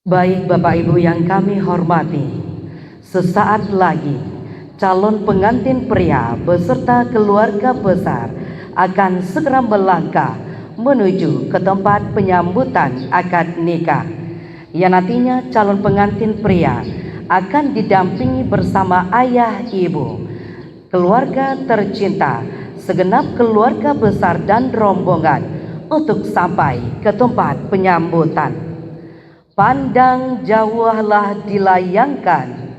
Baik Bapak Ibu yang kami hormati, sesaat lagi calon pengantin pria beserta keluarga besar akan segera melangkah menuju ke tempat penyambutan akad nikah, yang nantinya calon pengantin pria akan didampingi bersama ayah ibu, keluarga tercinta, segenap keluarga besar dan rombongan untuk sampai ke tempat penyambutan. Pandang jauhlah dilayangkan,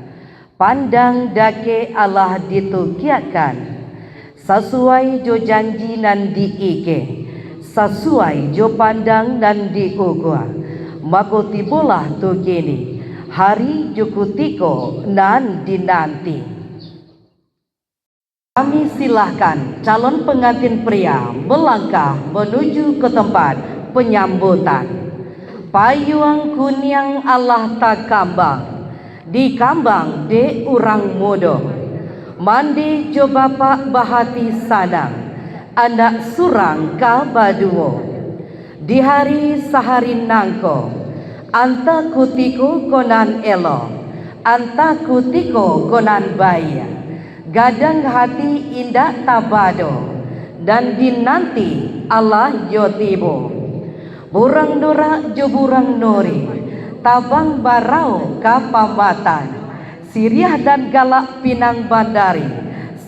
pandang dake Allah ditukiakan, sesuai jo janji nan diike, sesuai jo pandang nan diugua, mako tibolah tu kini, hari jukutiko nan dinanti. Kami silahkan calon pengantin pria melangkah menuju ke tempat penyambutan. Payung kunyang Allah tak kambang, di kambang de urang modo, mandi jo bapak bahati sanang, anak surang ka baduo, di hari sahari nangko, anta kutiko konan elo, anta kutiko konan baya, gadang hati indah tabado, dan dinanti Allah yotibo. Burang dora jo burang nori, tabang barau kapamatan, siriah dan galak pinang bandari,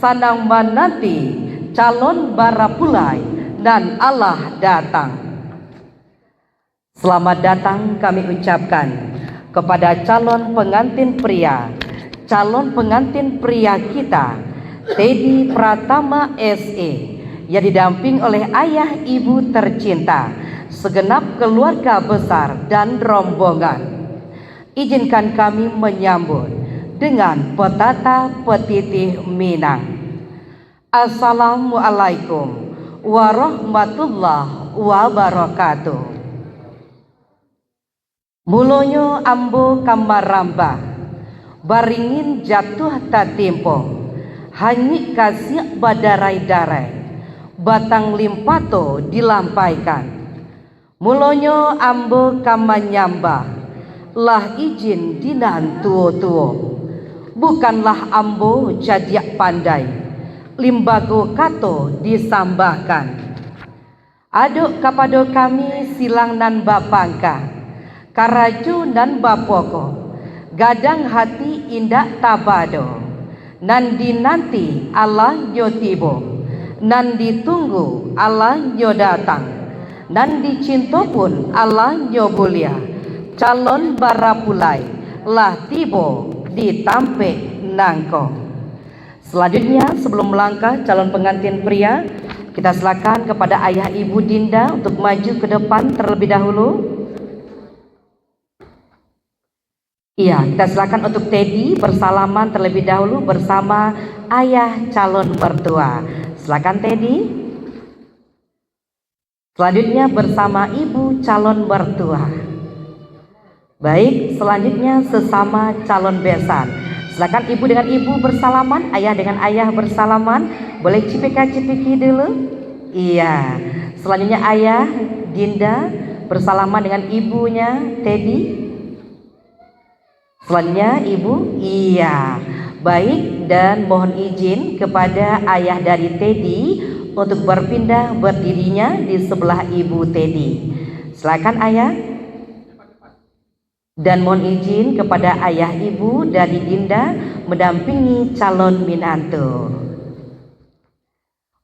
sanang menanti calon barapulai dan Allah datang. Selamat datang kami ucapkan kepada calon pengantin pria kita, Teddy Pratama SE, yang didamping oleh ayah ibu tercinta, segenap keluarga besar dan rombongan. Izinkan kami menyambut dengan petata petitih Minang. Assalamualaikum warahmatullahi wabarakatuh. Mulonyo ambo kamaramba, baringin jatuh tatimpo, hanyik kasih badarai-darai, batang limpato dilampaikan. Mulonyo ambo kamanyamba, lah izin dinan tuo-tuo, bukanlah ambo jadiak pandai, limbago kato disambahkan. Aduk kapado kami silang nan bapangka, karaju nan bapoko, gadang hati indah tabado, nan dinanti Allah yotibo, nan ditunggu Allah yodatang, nan dicinto pun Allah nyobulia, calon barapulai lah tibo ditampe nangko. Selanjutnya sebelum melangkah calon pengantin pria, kita silakan kepada ayah ibu Dinda untuk maju ke depan terlebih dahulu. Iya, kita silakan untuk Teddy bersalaman terlebih dahulu bersama ayah calon mertua. Silakan Teddy. Selanjutnya bersama ibu calon mertua. Baik, selanjutnya sesama calon besan. Silakan ibu dengan ibu bersalaman, ayah dengan ayah bersalaman. Boleh cipika-cipiki dulu? Iya. Selanjutnya ayah Dinda bersalaman dengan ibunya Teddy. Selanjutnya ibu. Iya. Baik, dan mohon izin kepada ayah dari Teddy untuk berpindah berdirinya di sebelah ibu Teddy. Silakan ayah. Dan mohon izin kepada ayah ibu dari Dinda mendampingi calon minantu.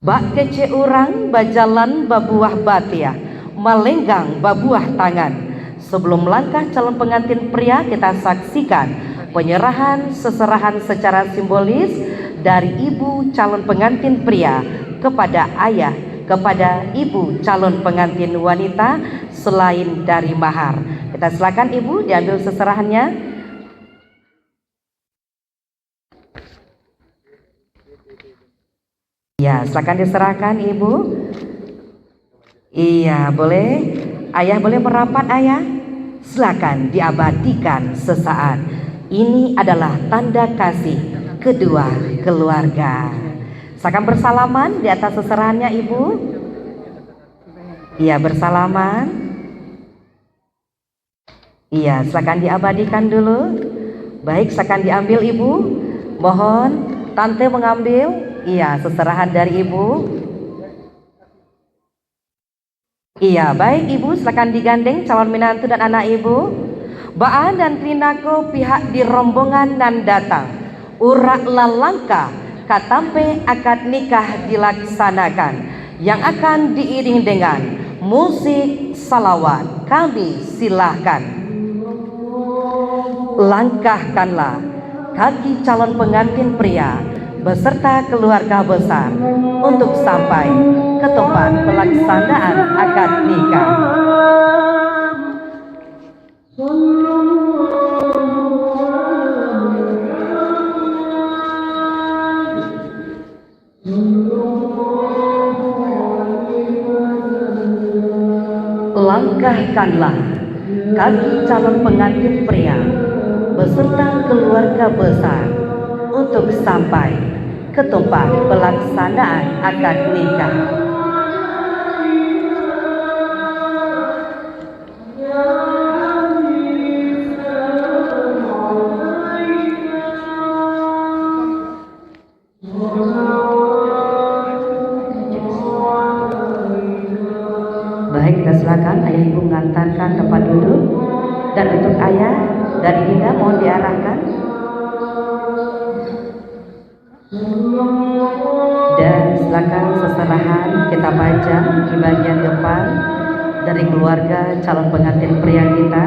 Bak kece urang bajalan babuah batia, malenggang babuah tangan. Sebelum melangkah calon pengantin pria, kita saksikan penyerahan seserahan secara simbolis dari ibu calon pengantin pria kepada ayah, kepada ibu calon pengantin wanita selain dari mahar. Kita silakan ibu diambil seserahannya. Ya, silakan diserahkan ibu. Iya, boleh. Ayah boleh merapat ayah. Silakan diabadikan sesaat. Ini adalah tanda kasih kedua keluarga. Silakan bersalaman di atas seserahannya ibu. Iya, bersalaman. Iya, silakan diabadikan dulu. Baik, silakan diambil Ibu. Mohon Tante mengambil. Iya, seserahan dari Ibu. Iya, baik Ibu, silakan digandeng calon menantu dan anak Ibu. Baan dan Trinako pihak di rombongan nan datang. Urak lalangka katampe akad nikah dilaksanakan, yang akan diiring dengan musik salawat. Kami silahkan. Langkahkanlah kaki calon pengantin pria beserta keluarga besar untuk sampai ke tempat pelaksanaan akad nikah. Langkahkanlah kaki calon pengantin pria beserta keluarga besar untuk sampai ke tempat pelaksanaan akad nikah. Baik, kita silakan ayah ibu mengantarkan tempat duduk, dan untuk ayah dan Dinda mohon diarahkan. Dan silakan seserahan kita pajang di bagian depan dari keluarga calon pengantin pria kita.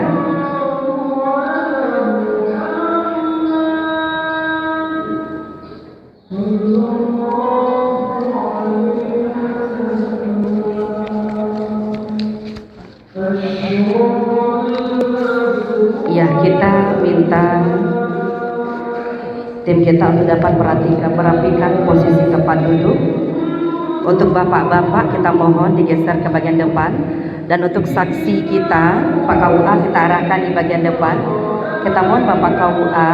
Ya, kita minta tim kita untuk dapat merapikan posisi tempat duduk. Untuk bapak-bapak kita mohon digeser ke bagian depan, dan untuk saksi kita Pak KUA kita arahkan di bagian depan. Kita mohon Bapak KUA,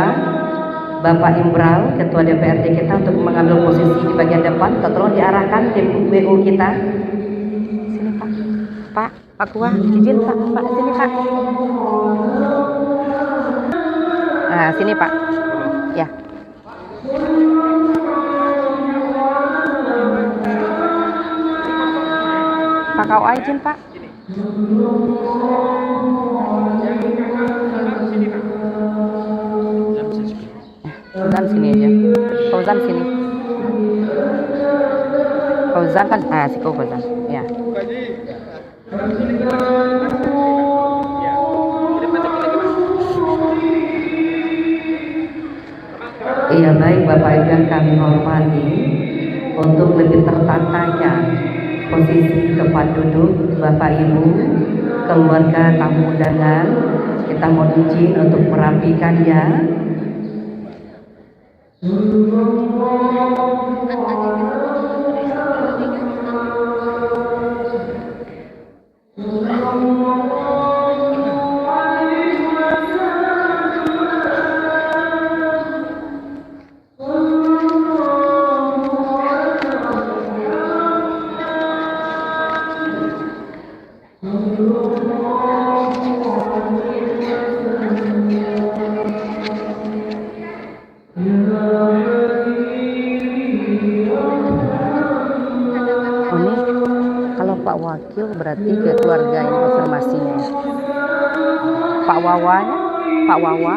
Bapak Imbral, Ketua DPRD kita untuk mengambil posisi di bagian depan. Tolong diarahkan tim WU kita. Sini Pak, Pak KUA, izin Pak, sini Pak. Nah, sini Pak. Ya. Pak KUA izin Pak. Fauzan sini aja. Fauzan sini. Fauzan kan, siku Fauzan. Ya. Iya, baik Bapak Ibu yang kami hormati, untuk lebih tertatanya posisi tempat duduk Bapak Ibu, keluarga tamu undangan, kita mohon izin untuk merapikannya. Pak Wakil berarti ke keluarga yang konfirmasinya. Pak Wawanya, Pak Wawa.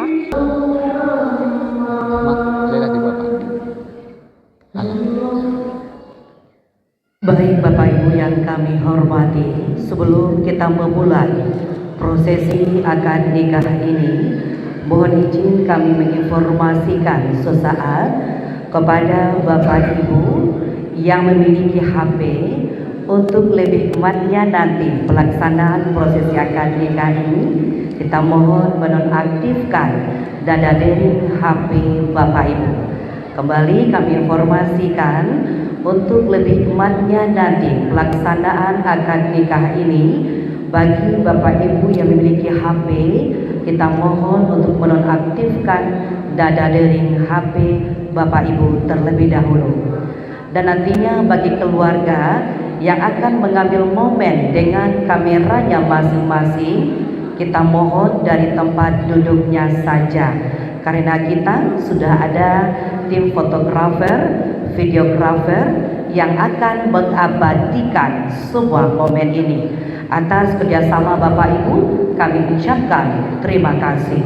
Baik Bapak Ibu yang kami hormati, sebelum kita memulai prosesi akad nikah ini, mohon izin kami menginformasikan sesaat kepada Bapak Ibu yang memiliki HP untuk lebih hematnya nanti pelaksanaan prosesi akad nikah ini, kita mohon menonaktifkan data dering HP Bapak Ibu. Kembali kami informasikan, untuk lebih hematnya nanti pelaksanaan akad nikah ini, bagi Bapak Ibu yang memiliki HP, kita mohon untuk menonaktifkan data dering HP Bapak Ibu terlebih dahulu. Dan nantinya bagi keluarga yang akan mengambil momen dengan kameranya masing-masing, kita mohon dari tempat duduknya saja, karena kita sudah ada tim fotografer, videografer yang akan mengabadikan semua momen ini. Atas kerjasama Bapak Ibu, kami ucapkan terima kasih.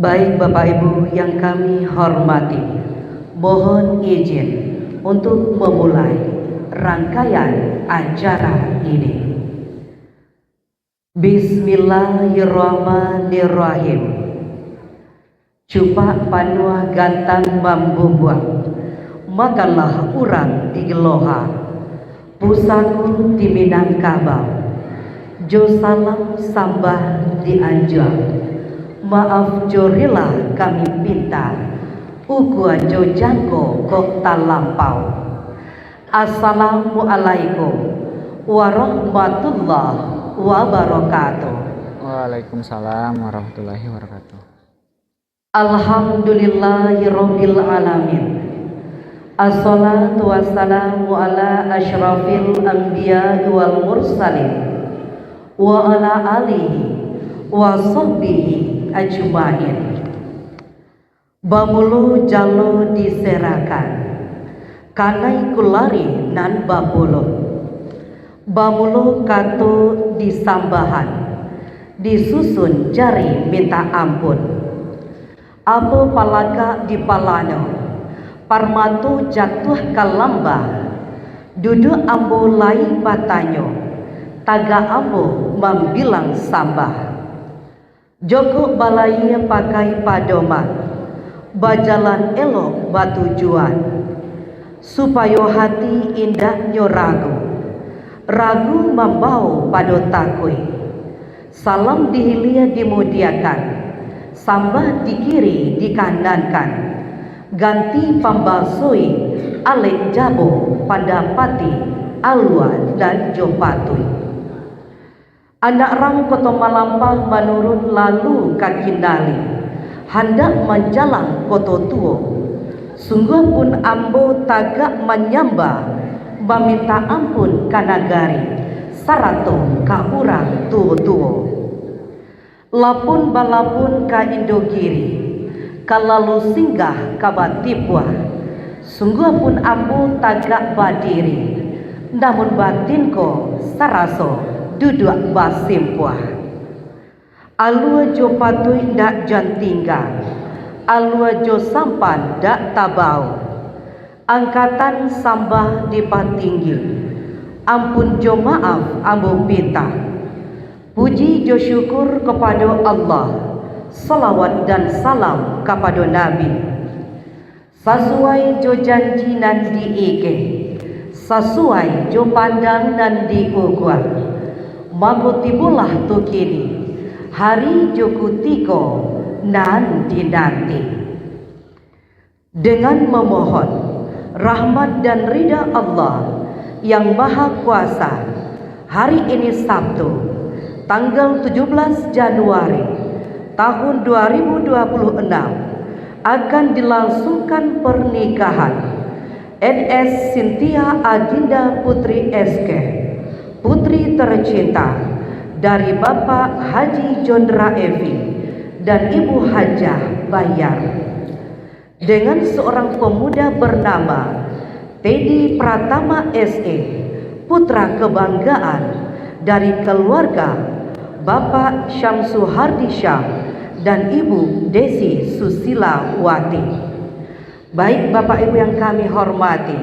Baik Bapak Ibu yang kami hormati, mohon izin untuk memulai rangkaian acara ini. Bismillahirrahmanirrahim. Cupak panua gantang mambubuak, makanlah urang di Geloha, pusaku di Minangkabau, jo salam sambah di Anjang. Maaf jorila kami minta, ukua jo jangko kok talampau. Assalamualaikum warahmatullahi wabarakatuh. Waalaikumsalam warahmatullahi wabarakatuh. Alhamdulillahirabbil alamin. Assalatu wassalamu ala asyrafil anbiya wal mursalin wa ala alihi wa sahbihi ajmain. Bamulu jalo diserakan, kanai kulari nan babulu. Bamulu kato disambahan, disusun jari minta ampun. Apo palaka di palano, parmatu jatuh kalamba, duduk ambo lai batanyo, taga ambo membilang sambah. Joko balai pakai padoman, bajalan elok batujuan, supaya hati indah nyoragu, ragu membau pado takui. Salam dihilia dimudiakan, sambah di kiri dikandankan, ganti pambasoi alek jabo pada pati alua dan jopatui. Anak ram koto malampah menurut lalu kaki nali, hendak menjalang koto tuo. Sungguh pun ambo tagak menyamba, meminta ampun kanagari, sarato ka urang tuo-tuo. Lapun balapun ka Indogiri, kalalu singgah ka Batipua. Sungguh pun ambo tagak badiri, namun batinko saraso duduk basimpuah. Alua jo patui dak jantingga, alua jo sampan dak tabau. Angkatan sambah di patinggi, ampun jo maaf ambo pinta. Puji jo syukur kepada Allah, salawat dan salam kepada Nabi. Sesuai jo janji nan diike, sesuai jo pandang nan diukuat. Magotibulah tu kini, hari jokutiko nan dinanti. Dengan memohon rahmat dan ridha Allah yang Maha Kuasa, hari ini Sabtu, tanggal 17 Januari tahun 2026 akan dilangsungkan pernikahan NS Cynthia Adinda Putri SK, putri tercinta dari Bapak Haji Jondra Evi dan Ibu Hajah Bayar, dengan seorang pemuda bernama Teddy Pratama SE, putra kebanggaan dari keluarga Bapak Syamsu Hardi Syam dan Ibu Desi Susila Wati. Baik Bapak Ibu yang kami hormati,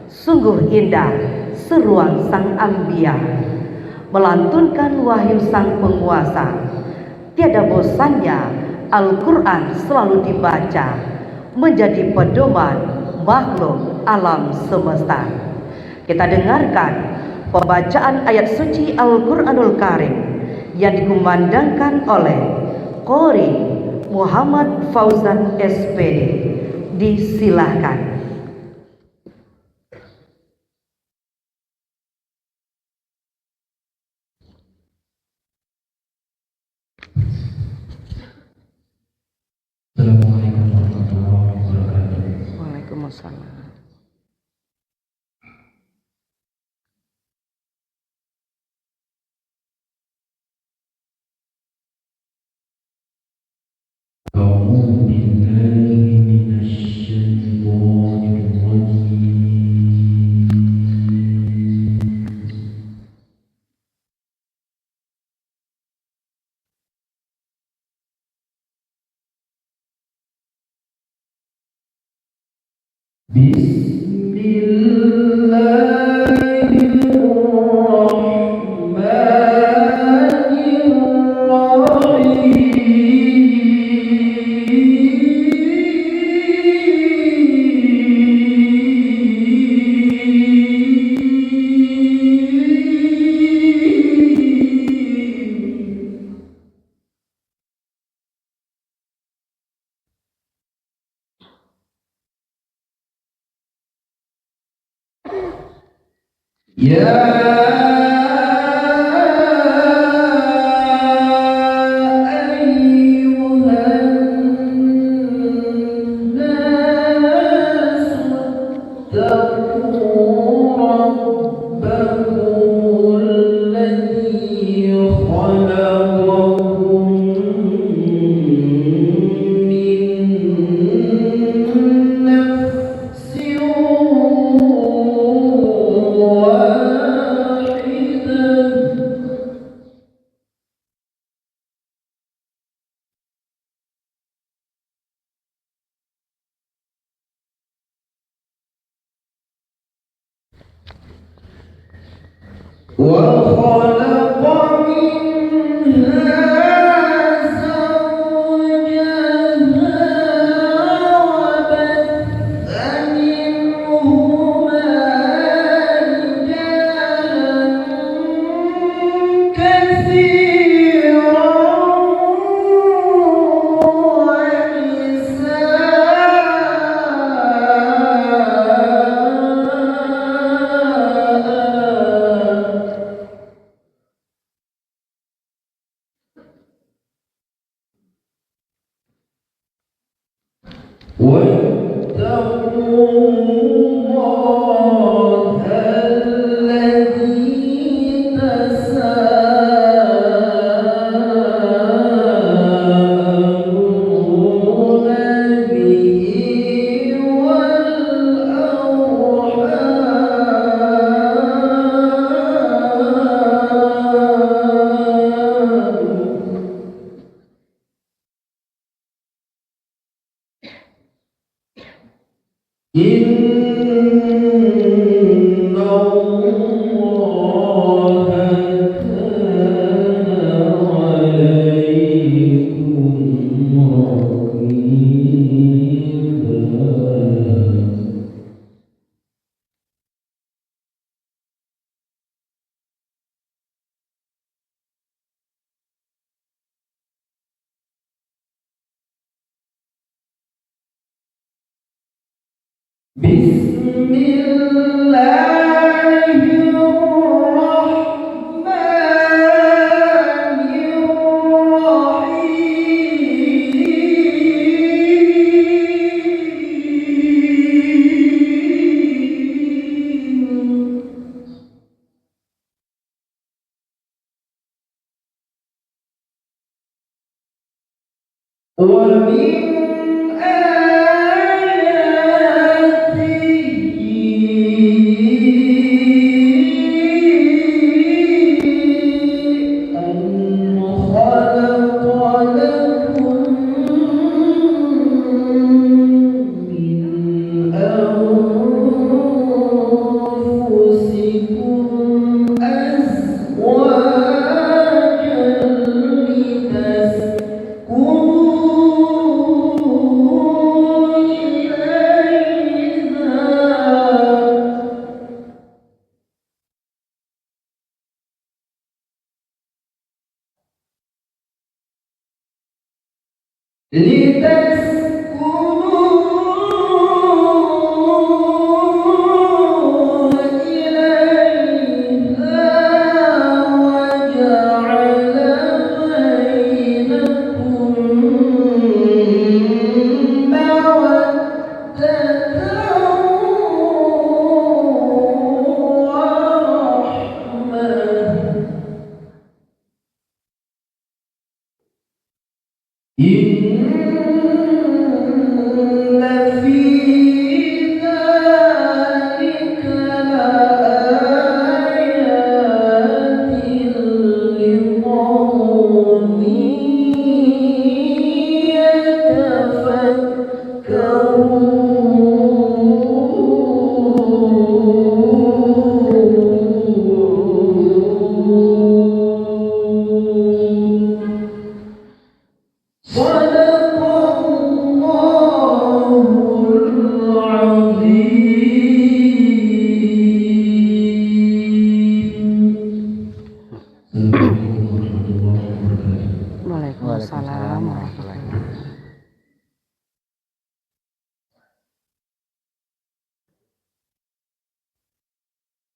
sungguh indah seruan sang ambia, melantunkan wahyu sang penguasa. Tiada bosannya Al-Quran selalu dibaca, menjadi pedoman makhluk alam semesta. Kita dengarkan pembacaan ayat suci Al-Quranul Karim yang dikumandangkan oleh Qori Muhammad Fauzan SPD. Disilahkan. Waalaikumsalam.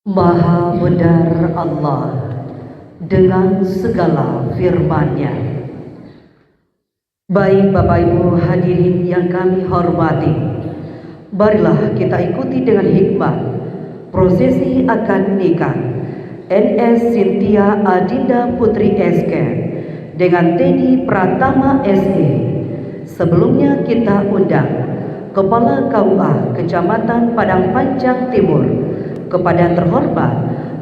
Maha benar Allah dengan segala firman-Nya. Baik Bapak Ibu hadirin yang kami hormati, marilah kita ikuti dengan hikmat prosesi akad nikah NS Cynthia Adinda Putri SK dengan Teddy Pratama SE. Sebelumnya kita undang Kepala KUA Kecamatan Padang Panjang Timur, kepada terhormat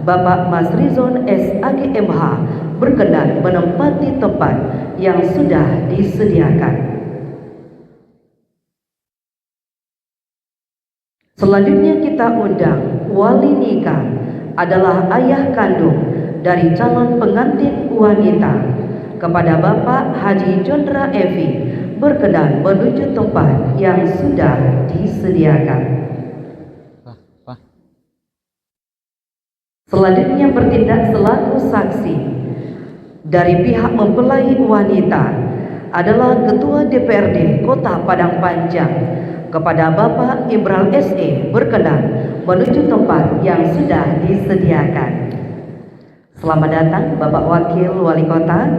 Bapak Mas Rizon SAGMH berkenan menempati tempat yang sudah disediakan. Selanjutnya kita undang wali nikah adalah ayah kandung dari calon pengantin wanita, kepada Bapak Haji Jondra Evi berkenan menuju tempat yang sudah disediakan. Selanjutnya bertindak selaku saksi dari pihak mempelai wanita adalah Ketua DPRD Kota Padang Panjang, kepada Bapak Ibral SE berkenan menuju tempat yang sudah disediakan. Selamat datang Bapak Wakil Wali Kota.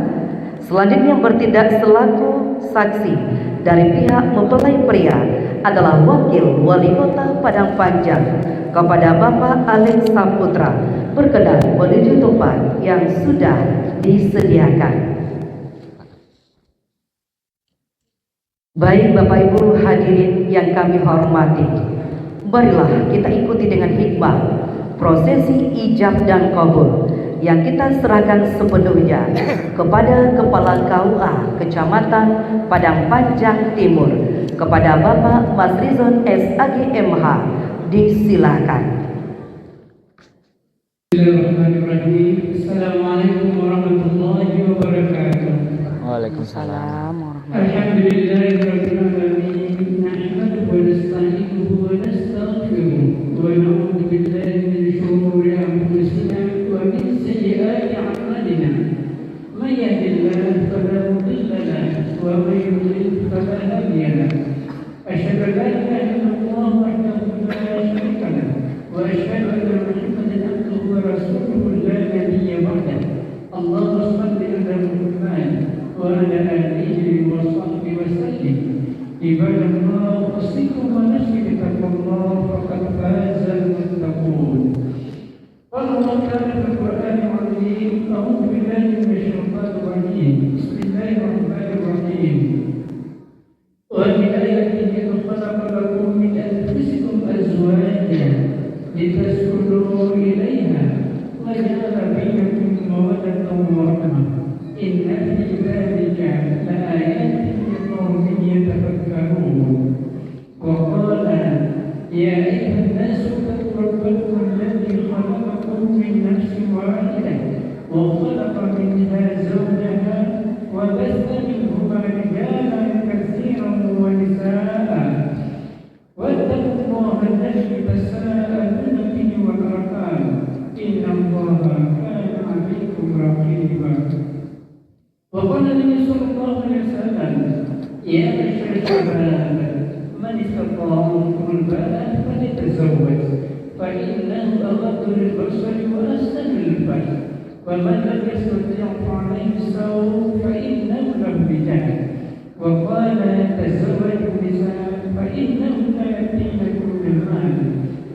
Selanjutnya bertindak selaku saksi dari pihak mempelai pria adalah Wakil Wali Kota Padang Panjang, kepada Bapak Alex Saputra berkenan menuju tempat yang sudah disediakan. Baik Bapak Ibu hadirin yang kami hormati, marilah kita ikuti dengan hikmat prosesi ijab dan kabul yang kita serahkan sepenuhnya kepada Kepala KUA Kecamatan Padang Panjang Timur, kepada Bapak Mas Rizon SAGMH. Disilakan. Bismillahirrahmanirrahim. Assalamualaikum warahmatullahi wabarakatuh. Waalaikumsalam. Alhamdulillahirabbil alamin. Nahmaduhu wa nasta'inuhu wa nastaghfiruh wa na'udzu billahi min shururi anfusina wa min sayyiati a'malina. May yahdihillahu fala mudilla lahu wa may yudlil fala hadiya lahu. Asyhadu an la ilaha illallah wahdahu la syarika lahu wa asyhadu anna Muhammadan abduhu wa rasuluhu la nabiyya ba'dahu. Allahumma shalli ala Muhammad wa ala alihi wa sahbihi wa sallim. Ibadallah, usikum wa nafsi bitaqwallah faqad fazal muttaqun. Qala Allah ta'ala fil Qur'anil 'azim, a'udzu billahi minasy syaithanir rajim. Bismillahirrahmanirrahim. Wa min ayatihi khalaqa lakum min anfusikum azwajan litaskunu ilayha wa ja'ala bainakum mawaddatan wa rahmah. Inna fi dzalika laayatin liqaumin yatafakkarun. Wa qala ya ayyuhan nasu ittaqu rabbakum alladzi khalaqakum min nafsin wahidah wa khalaqa minha zawjaha wa batha minhuma rijalan katsiran wa nisaa'a. واتقوا الله الذي تساءلون به والأرحام إن الله كان عليكم رقيبا. وقال النبي صلى الله عليه وسلم يا معشر الشباب من استطاع منكم الباءة فليتزوج فإنه أغض للبصر وأحسن للفرج ومن لم يستطع فعليه الصوم فإنه له وجاه. وقال تزوجوا النساء فإنهن يأتينكم بالمال.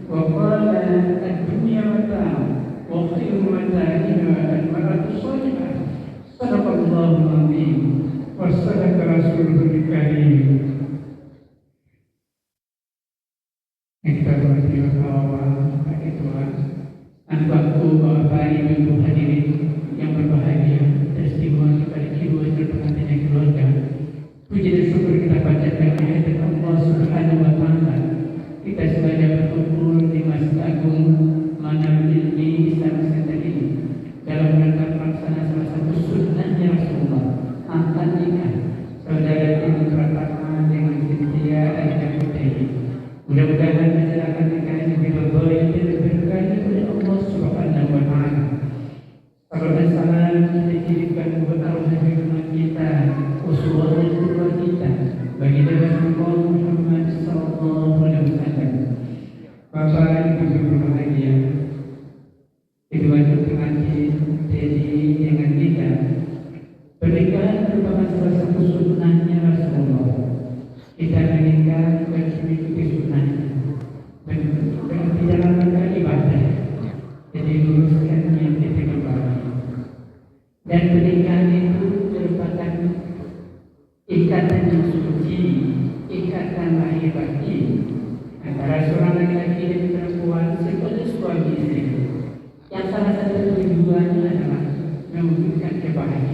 وقال الدنيا متاع وخير متاعها المرأة الصالحة. صدق الله العظيم وصدق رسوله الكريم. Kita berdoa kepada Tuhan. Anakku Bapak Ibu hadirin yang berbahagia, istimewa kepada kedua pengantin yang keluarga. Puji dan syukur kita panjatkan kehadirat Allah Subhanahu wa Ta'ala. Kita sengaja berkumpul di Masjid Agung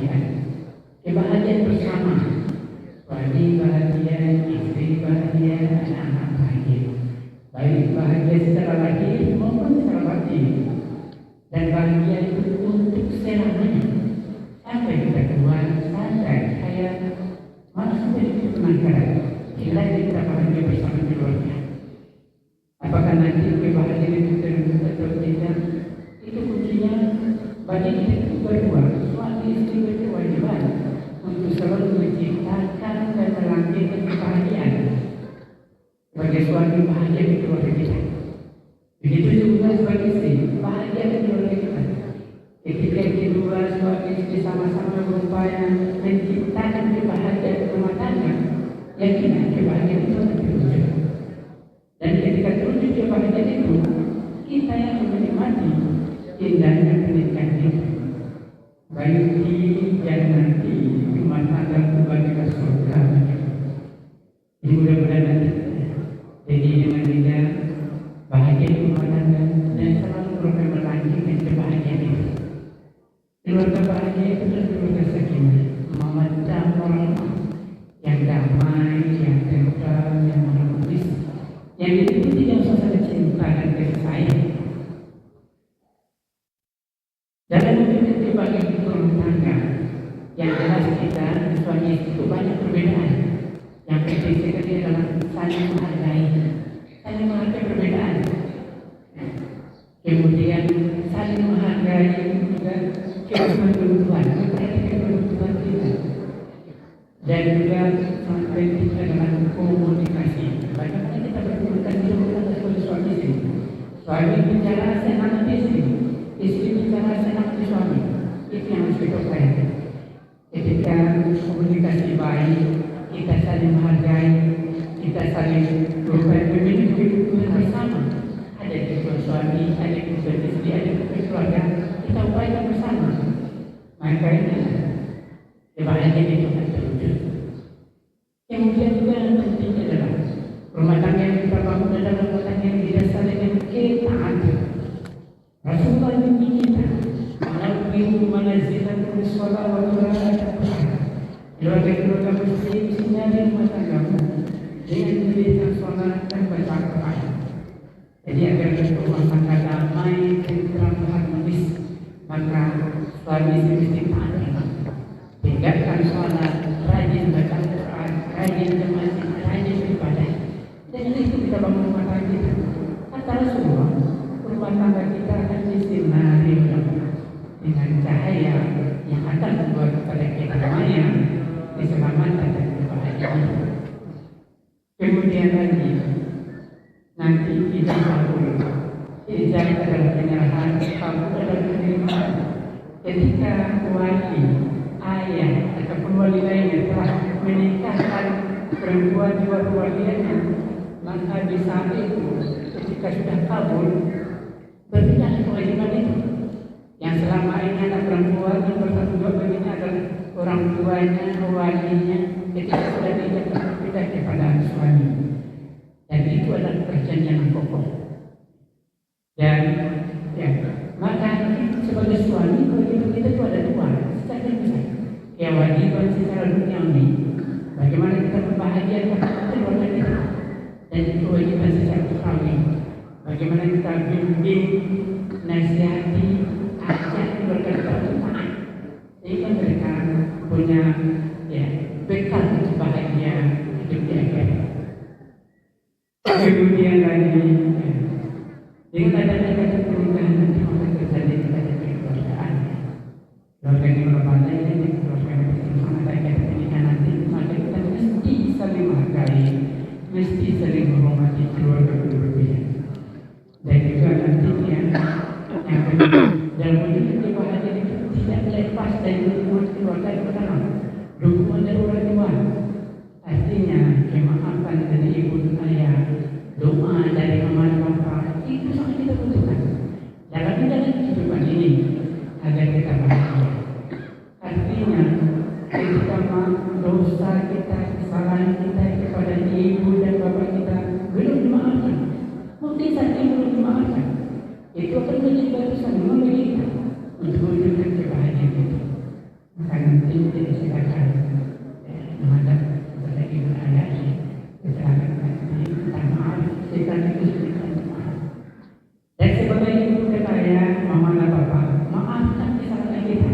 kebahagiaan. Kebahagiaan bersama. Suami bahagia, istri bahagia, anak-anak bahagia. Baik bahagia secara lahir maupun secara batin. Dan bahagia itu untuk selamanya. Sampai kita keluar, sampai saya masuk dari penangkaran. Kita bahagia bersama keluarga. Apakah nanti kebahagiaan itu terwujud atau tidak? Itu kuncinya bagi kita itu berdua. Suami istri berkewajiban untuk selalu menciptakan dan melahirkan kebahagiaan. Sebagai suami bahagia di keluarga kita. Begitu juga sebagai istri bahagia di keluarga kita. Ketika kedua suami istri sama-sama berupaya menciptakan kebahagiaan di rumah tangga, yakinlah kebahagiaan itu akan terwujud. Dan ketika terwujud kebahagiaan itu, kita yang menikmati indahnya pernikahan kita. Baik yang nanti rumah tangga bagikan surga. Ini mudah-mudahan nanti jadi dengan dia bahagia di rumah tangga dan selalu berusaha melanjutkan kebahagiaan itu. Keluarga bahagia itu adalah keluarga sakinah, mawaddah warahmah, yang damai, yang tentram, yang harmonis, yang diikuti dengan suasana cinta dan kasih sayang. Dalam memiliki kebahagiaan rumah tangga, yang jelas kita suami itu banyak perbedaan. Yang penting sekali adalah saling menghargai perbedaan. Kemudian saling menghargai juga kebutuhan, memperhatikan kebutuhan kita. Dan juga sangat penting adalah komunikasi. Bagaimana kita berkomunikasi dengan suami istri. Suami bicara senang istri, istri bicara senang suami. Itu yang harus kita upayakan. Ketika komunikasi baik, kita saling menghargai, kita saling berupaya memiliki kebutuhan bersama. Ada kebutuhan suami, ada kebutuhan istri, ada kebutuhan keluarga, kita upayakan bersama. Maka ini kebahagiaan itu akan terwujud. Kemudian juga yang penting adalah rumah tangga yang kita bangun adalah rumah tangga yang didasari dengan ketaatan. Rasulullah ini kita mengaku manazilatul sholat wa qira'atul Quran. Keluarga muslim sinyali rumah tanggamu dengan mendirikan sholat dan baca Quran. Jadi agar rumah tangga damai, tentram, harmonis, maka suami istri taat. Tinggalkan sholat, rajin baca Quran, rajin ke masjid, rajin beribadah. Dengan itu kita bangun rumah tangga kita. Kata Rasulullah, rumah tangga kita akan disinari dengan cahaya yang akan membuat kepada kita semuanya diselamatkan dan kebahagiaan. Kemudian lagi nanti kita kabul. Ijab adalah penyerahan, kabul adalah penerimaan. Ketika wali, ayah ataupun wali lainnya telah menikahkan perempuan di luar waliannya, maka di saat itu ketika sudah kabul berpindah kewajiban itu. Yang selama ini anak perempuan yang bertanggung jawab baginya adalah orang tuanya, walinya, ketika sudah tidak kepada suami. Dan itu adalah perjanjian yang kokoh. Dan ya, maka sebagai suami kewajiban kita itu ada dua, secara bisa. Kewajiban secara duniawi, bagaimana kita membahagiakan keluarga kita, dan kewajiban secara ukhrawi, bagaimana kita bimbing, nasihati, ajak keluarga kita taat, sehingga mereka punya bekal bahagia hidup di akhirat. Kemudian lagi dengan adanya kata pernikahan nanti akan terjadi kata kekeluargaan. Keluarga yang berbandai dan keluarga yang bersama kata pernikahan nanti, maka kita mesti saling menghargai, mesti saling menghormati keluarga berbeda. Dan juga nantinya yang kedua, dalam mendidik kebahagiaan itu tidak lepas dari dukungan keluarga yang pertama, dukungan dari orang tua. Artinya kemaafan dari ibu dan ayah, doa dari mama dan bapa, itu sangat kita butuhkan dalam kehidupan ini agar kita bahagia. Artinya ketika dosa kita, kesalahan kita kepada ibu dan bapak kita belum dimaafkan, mungkin saat ini belum dimaafkan, itu akan menjadi batasan bagi kita untuk mewujudkan kebahagiaan itu. Maka nanti silakan menghadap kepada ibu ayah, silakan nanti minta maaf, silakan itu silakan maaf. Dan sebagai ibu kata ayah, mama dan bapak, maafkan kesalahan kita.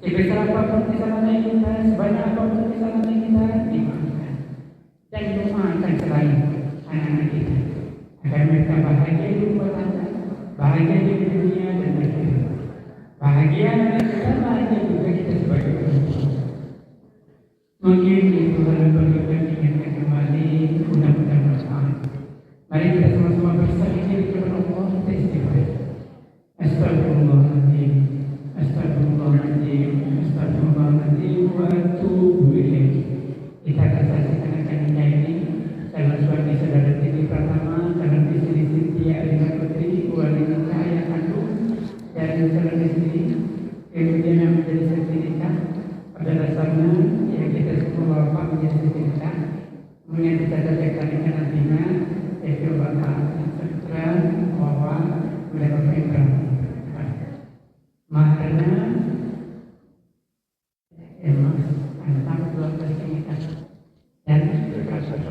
Sebesar apapun kesalahan kita, sebanyak apapun kesalahan kita, dimaafkan. Dan doakan selain anak-anak kita agar mereka bahagia di rumah tangga, bahagia di dunia dan akhirat. Bahagia kita, bahagia juga kita sebagai orang tua. Mungkin itu adalah bagaimana ingatkan kembali mudah-mudahan bermanfaat. Mari kita sama-sama bersama diri kepada Allah, kita istighfar. Astagfirullahaladzim, astagfirullahaladzim, astagfirullahaladzim, wa atubu ilaih. Kita akan saksikan akannya ini calon suami saudara Titi Pratama, calon istri Cynthia Adina Putri, wali nikah ayah kandung, dan calon istri kemudian yang menjadi saksi nikah. Pada dasarnya ya kita semua bapak menjadi saksi nikah. Kemudian kita saksikan nantinya yaitu bapak Putra, Wawa, dan bapak Ibrahim. Makanya emas antara 12 nikah dan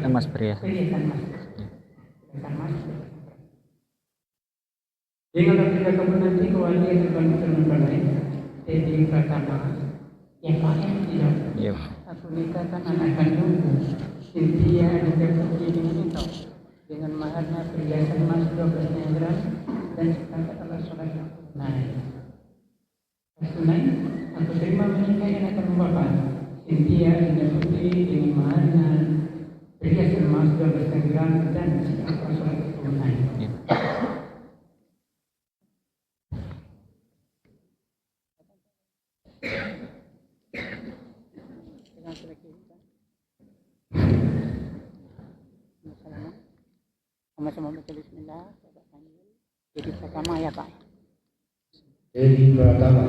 Emas pria. perhiasan emas. Dengan tidak kamu nanti kewajiban terbang lain, jadi pertama yang paling tidak. Iya. Aku nikahkan anak kandungku, Cynthia juga pergi dengan engkau, dengan maharnya perhiasan emas 12 gram dan seperangkat alat sholat yang tunai. Tunai, aku terima menikahi anak kandung bapak, Cynthia dengan putri dengan maharnya perhiasan emas 12 gram dan seperangkat alat sholat yang tunai. Iya. Sama-sama baca bismillah, Bapak panggil. Jadi pertama ya Pak. Jadi pertama,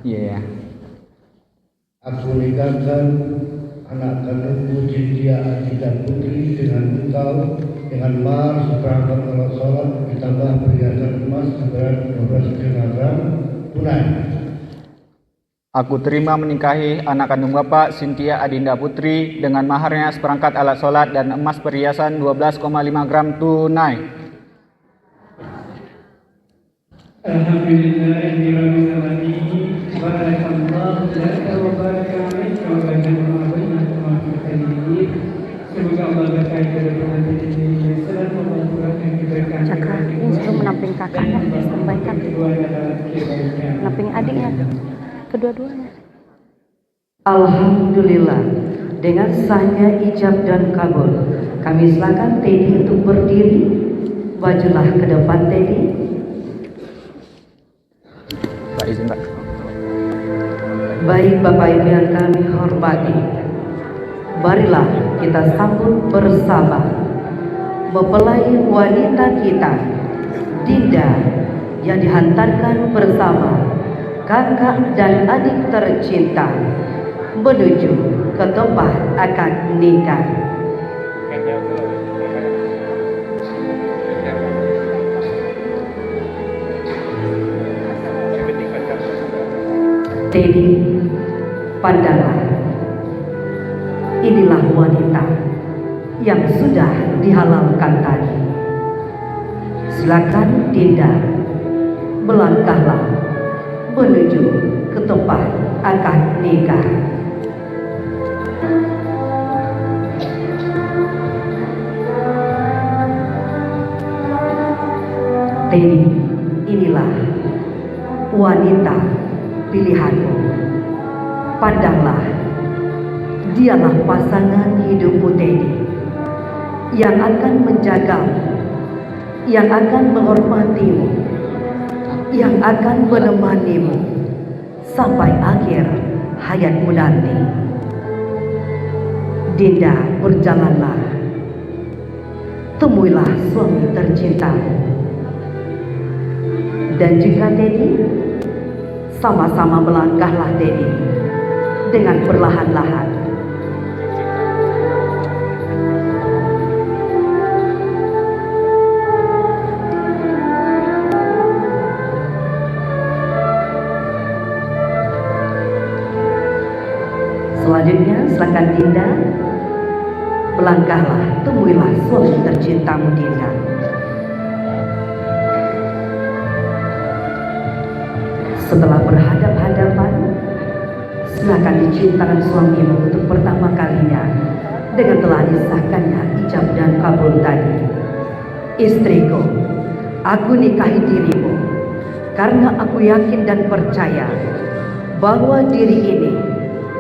Iya ya. aku nikahkan anak kandungku Cynthia Adina Putri dengan engkau dengan mahar seperangkat alat sholat ditambah perhiasan emas seberat 12 gram tunai. Aku terima menikahi anak kandung Bapak Cynthia Adinda Putri dengan maharnya seperangkat alat sholat dan emas perhiasan 12,5 gram tunai. Alhamdulillahirrahmanirrahim. Barakallahu laka wa baraka alaika wa barakatuhu wa barakatuhu. Semoga Allah berkahi kepada diri. Assalamualaikum warahmatullahi wabarakatuh. Ini sebelum menamping kakaknya, sampaikan. Menamping adiknya, kedua-duanya. Alhamdulillah, dengan sahnya ijab dan kabul, kami silakan Teddy untuk berdiri. Majulah ke depan Teddy. Pak izin Pak. Baik Bapak Ibu yang kami hormati, marilah kita sambut bersama mempelai wanita kita, Dinda, yang dihantarkan bersama kakak dan adik tercinta menuju ke tempat akad nikah. Teddy, pandanglah, inilah wanita yang sudah dihalalkan tadi. Silakan Dinda, melangkahlah menuju ke tempat akad nikah. Teddy, inilah wanita pilihanmu. Pandanglah, dialah pasangan hidupmu Teddy, yang akan menjagamu, yang akan menghormatimu, yang akan menemanimu sampai akhir hayatmu nanti. Dinda, berjalanlah, temuilah suami tercintamu. Dan juga Teddy, sama-sama melangkahlah Teddy dengan perlahan-lahan. Selanjutnya silakan Dinda melangkahlah, temuilah suami tercintamu Dinda. Setelah berhadap-hadapan, silakan dicintakan suamimu untuk pertama kalinya dengan telah disahkannya ijab dan kabul tadi. Istriku, aku nikahi dirimu karena aku yakin dan percaya bahwa diri ini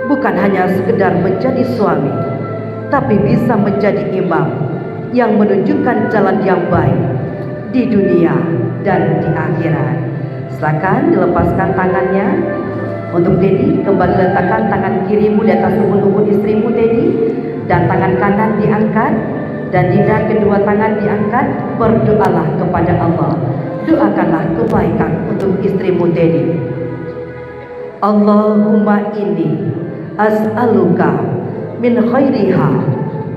bukan hanya sekedar menjadi suami, tapi bisa menjadi imam yang menunjukkan jalan yang baik di dunia dan di akhirat. Silakan dilepaskan tangannya. Untuk Dedi, kembali letakkan tangan kirimu di atas ubun-ubun istrimu Dedi, dan tangan kanan diangkat, dan Dinda kedua tangan diangkat. Berdoalah kepada Allah, doakanlah kebaikan untuk istrimu Dedi. Allahumma inni as'aluka min khairiha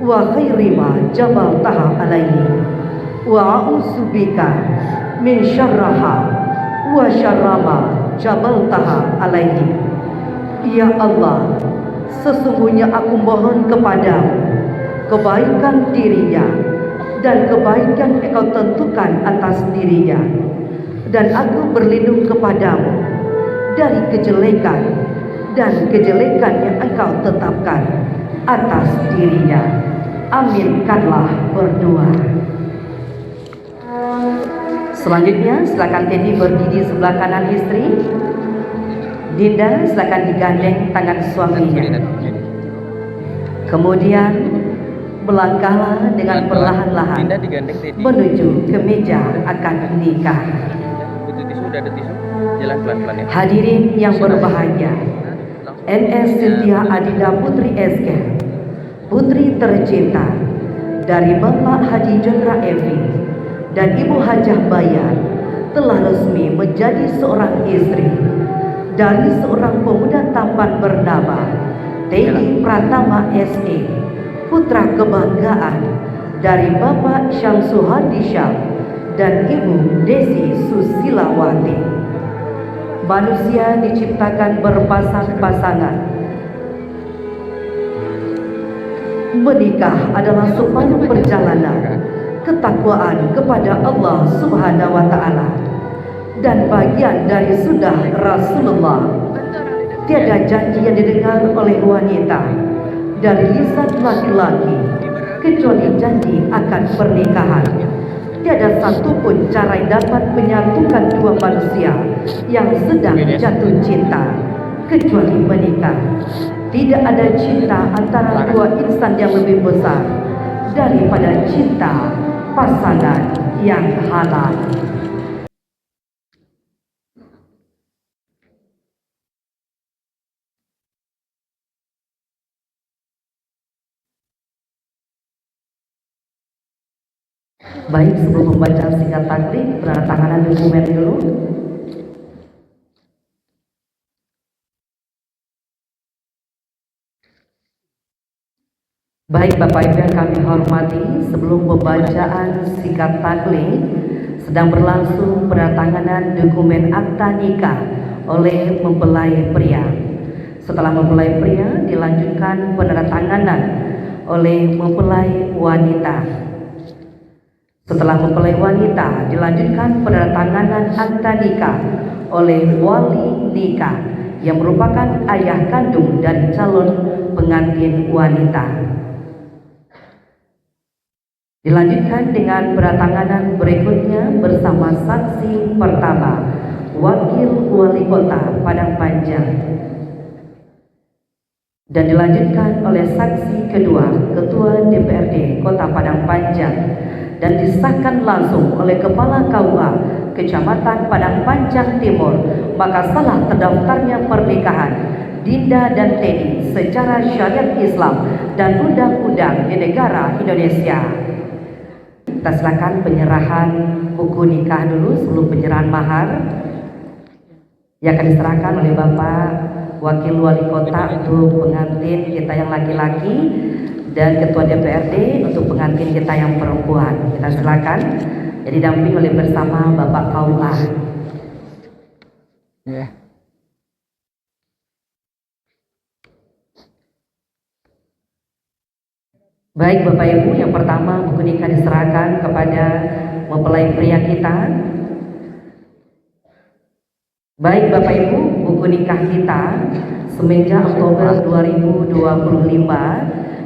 wa khairi ma jabaltaha alaihi wa a'udzubika min syarraha wa syarra ma jabaltaha alaihi. Ya Allah, sesungguhnya aku mohon kepadamu kebaikan dirinya dan kebaikan engkau tentukan atas dirinya, dan aku berlindung kepadamu dari kejelekan dan kejelekan yang engkau tetapkan atas dirinya. Aminkanlah berdoa. Selanjutnya silakan Teddy berdiri sebelah kanan istri. Dinda silakan digandeng tangan suaminya. Kemudian melangkahlah dengan perlahan-lahan menuju ke meja akad nikah. Butuh tisu, udah ada tisu. Jalan pelan-pelan ya. Hadirin yang berbahagia, NS Cynthia Adinda Putri SK, putri tercinta dari Bapak Haji Jendra Evi dan Ibu Hajah Bayan, telah resmi menjadi seorang istri dari seorang pemuda tampan bernama Teddy Pratama SE, putra kebanggaan dari Bapak Syamsuhadi Syam dan Ibu Desi Susilawati. Manusia diciptakan berpasang-pasangan. Menikah adalah sepanjang perjalanan ketakwaan kepada Allah Subhanahu wa Ta'ala dan bagian dari sunnah Rasulullah. Tiada janji yang didengar oleh wanita dari lisan laki-laki kecuali janji akan pernikahan. Tiada satupun cara yang dapat menyatukan dua manusia yang sedang jatuh cinta kecuali menikah. Tidak ada cinta antara dua insan yang lebih besar daripada cinta pasangan yang halal. Baik, sebelum membaca singkat taklim, penandatanganan dokumen dulu. Baik Bapak Ibu yang kami hormati, sebelum pembacaan singkat taklim, sedang berlangsung penandatanganan dokumen akta nikah oleh mempelai pria. Setelah mempelai pria, dilanjutkan penandatanganan oleh mempelai wanita. Setelah mempelai wanita, dilanjutkan penandatanganan akta nikah oleh wali nikah yang merupakan ayah kandung dari calon pengantin wanita. Dilanjutkan dengan penandatanganan berikutnya bersama saksi pertama, Wakil Wali Kota Padang Panjang, dan dilanjutkan oleh saksi kedua, Ketua DPRD Kota Padang Panjang, dan disahkan langsung oleh Kepala KUA Kecamatan Padang Panjang Timur, maka salah terdaftarnya pernikahan Dinda dan Teddy secara syariat Islam dan undang-undang di negara Indonesia. Kita silakan penyerahan buku nikah dulu sebelum penyerahan mahar yang akan diserahkan oleh Bapak Wakil Wali Kota untuk pengantin kita yang laki-laki dan Ketua DPRD untuk pengantin kita yang perempuan. Kita silakan, jadi didampingi oleh bersama Bapak KUA. Baik Bapak Ibu, yang pertama buku nikah diserahkan kepada mempelai pria kita. Baik Bapak Ibu, buku nikah kita semenjak Oktober 2025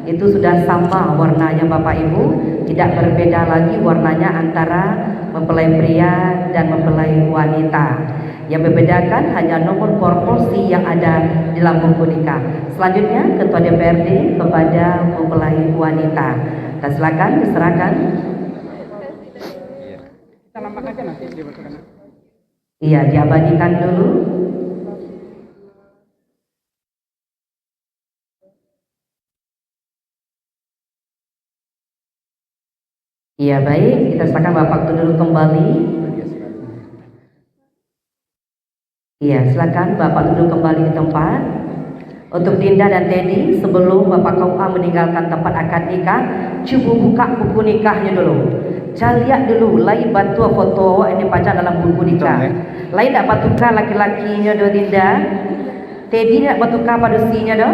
itu sudah sama warnanya Bapak Ibu, tidak berbeda lagi warnanya antara mempelai pria dan mempelai wanita. Yang membedakan hanya nomor proporsi yang ada di dalam buku nikah. Selanjutnya Ketua DPRD kepada mempelai wanita. Dan silakan diserahkan. Iya, diabadikan dulu. Iya baik, kita silakan Bapak duduk kembali. Iya, silakan Bapak duduk kembali di tempat. Untuk Dinda dan Teddy, sebelum Bapak KUA meninggalkan tempat akad nikah, cuba buka buku nikahnya dulu. Jangan lihat dulu, lain bantu foto awak ini pajak dalam buku nikah. Lain tak batukar laki-lakinya do Dinda. Teddy nak batukar padusinya do.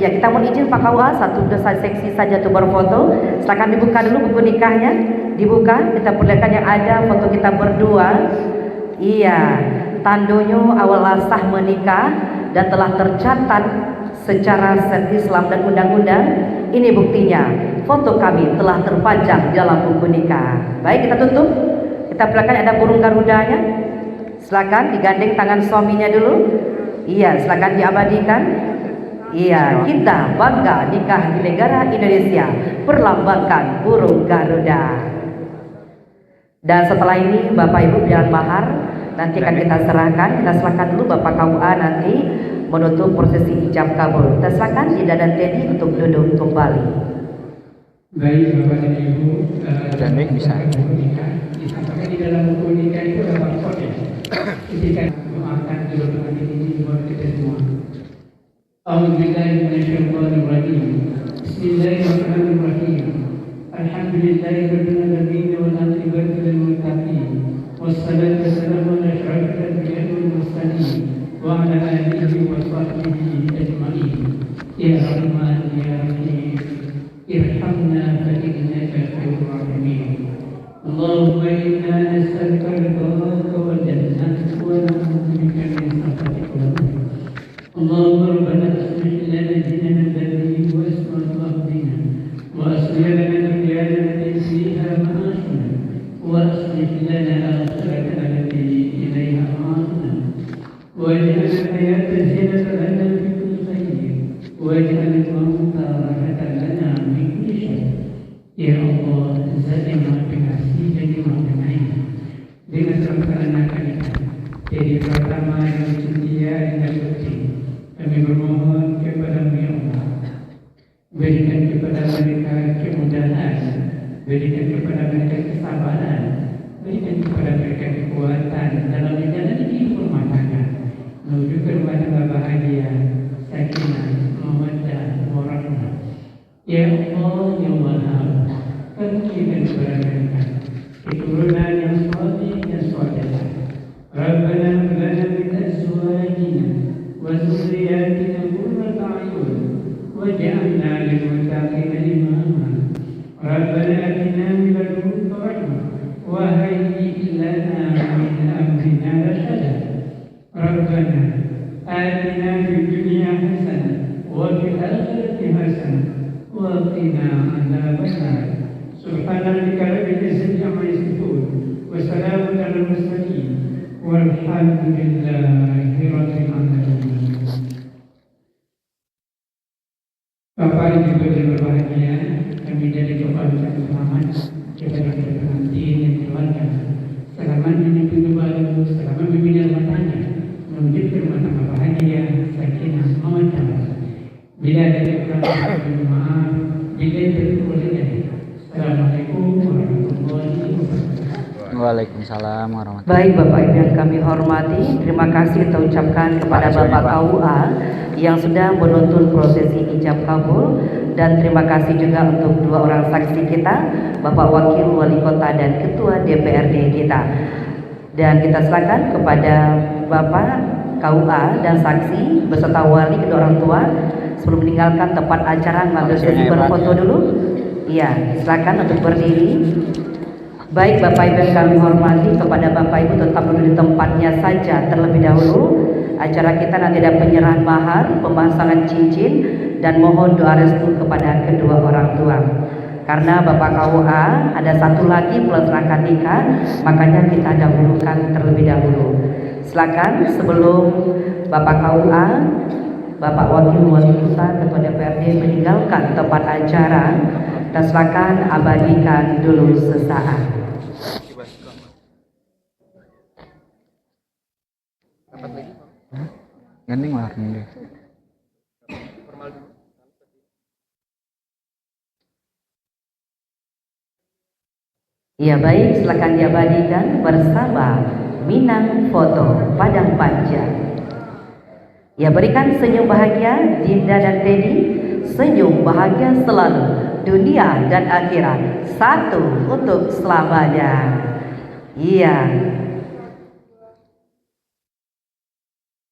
Ya, kita mohon izin Pak KUA satu seksi saja tu berfoto. Silakan dibuka dulu buku nikahnya. Dibuka, kita perlihatkan yang ada foto kita berdua. Iya, tandonyo awal sah menikah dan telah tercatat secara set Islam dan undang-undang. Ini buktinya, foto kami telah terpajang dalam buku nikah. Baik, kita tutup. Kita perlihatkan ada burung garudanya. Silakan digandeng tangan suaminya dulu. Iya, silakan diabadikan. Iya, kita bangga nikah di negara Indonesia, perlambangkan burung Garuda. Dan setelah ini Bapak Ibu pilihan mahar nanti akan kita serahkan. Kita serahkan dulu Bapak KUA nanti menutup prosesi ijab kabul. Kita serahkan Dinda dan Teddy untuk duduk kembali. Baik Bapak dan Ibu, Gandeng bisa. buku nikah disampaikan di dalam buku nikah itu ada maksud ya. Ketika doakan dulu dengan ini buat kita semua. A'udzubillahiminasyaitonirrajim. Bismillahirrahmanirrahim. Alhamdulillahirabbil alamin wal aqibatu lil muttaqin. Wassalatu wassalamu ala asyrafil anbiya'i wal mursalin wa ala alihi wa sahbihi ajma'in. Ya Rahman ya Rahim. Irhamna fa innaka khairur rahimin. Allahumma inna nas'aluka ridhaka wal jannata wa na'udzu bika min sakhatika wal nar. Allahumma rabbana aslih lana dinana alladhi huwa ismatu amrina wa aslih lana dunyana allati fiha ma'ashuna wa aslih lana akhiratana allati ilayha ma'aduna waj'al al-hayata zinatan lana fi kulli khair waj'al al-mauta rahatan lana min kulli syarr. Ya Allah, zat yang maha pengasih dan yang maha penyayang, dengan sangkaan akan kita jadi pertama yang setia dan suci, kami bermohon kepada-Mu ya Allah, berikan kepada mereka kemudahan, berikan kepada mereka kesabaran, berikan kepada mereka kekuatan dalam menjalani hidup rumah tangga menuju ke rumah tangga bahagia, sakinah, mawaddah, warahmah. Ya Allah yang Maha, karuniakan kepada mereka keturunan yang saleh dan salihah. Rabbana hab lana min azwajina wa dhurriyyatina qurrata a'yun waj'alna lil muttaqina imama. Rabbana atina min ladunka rahmah wa hayyi' lana min amrina rashada. Rabbana atina fid dunya hasanah wa fil akhirati hasanah wa qina adzabannar. Subhanaka rabbil izzati amma yasifun wa salamun alal mursalin walhamdulillahi rabbil alamin. Bapak Ibu yang berbahagia, kami dari Bapak Ustaz Muhammad kepada pengantin yang keluarga, selamat menyambut baru, selamat membina rumah tangga menuju ke rumah tangga bahagia, sakinah, mawaddah. Bila ada kekurangan, mohon maaf. Bila berkenan, Assalamualaikum warahmatullahi wabarakatuh. Waalaikumsalam warahmatullahi wabarakatuh. Baik Bapak Ibu yang kami hormati, terima kasih kita ucapkan kepada Bapak KUA yang sudah menuntun prosesi ijab kabul, dan terima kasih juga untuk dua orang saksi kita, Bapak Wakil Wali Kota dan Ketua DPRD kita. Dan kita silakan kepada Bapak KUA dan saksi beserta wali kedua orang tua sebelum meninggalkan tempat acara mengambil sesi berfoto dulu. Iya, silakan untuk berdiri. Baik Bapak Ibu yang kami hormati, kepada Bapak Ibu tetap duduk di tempatnya saja terlebih dahulu. Acara kita nanti ada penyerahan mahar, pemasangan cincin, dan mohon doa restu kepada kedua orang tua. Karena Bapak KUA ada satu lagi plus akad nikah, makanya kita dahulukan terlebih dahulu. Silakan sebelum Bapak KUA, Bapak Wakil Wali Kota, Ketua DPRD meninggalkan tempat acara, kita silakan abadikan dulu sesaat. Gandeng lah ini. Ya baik, silakan diabadikan bersama Minang Foto Padang Panjang. Ya, berikan senyum bahagia Dinda dan Teddy, senyum bahagia selalu dunia dan akhirat, satu untuk selamanya. Iya.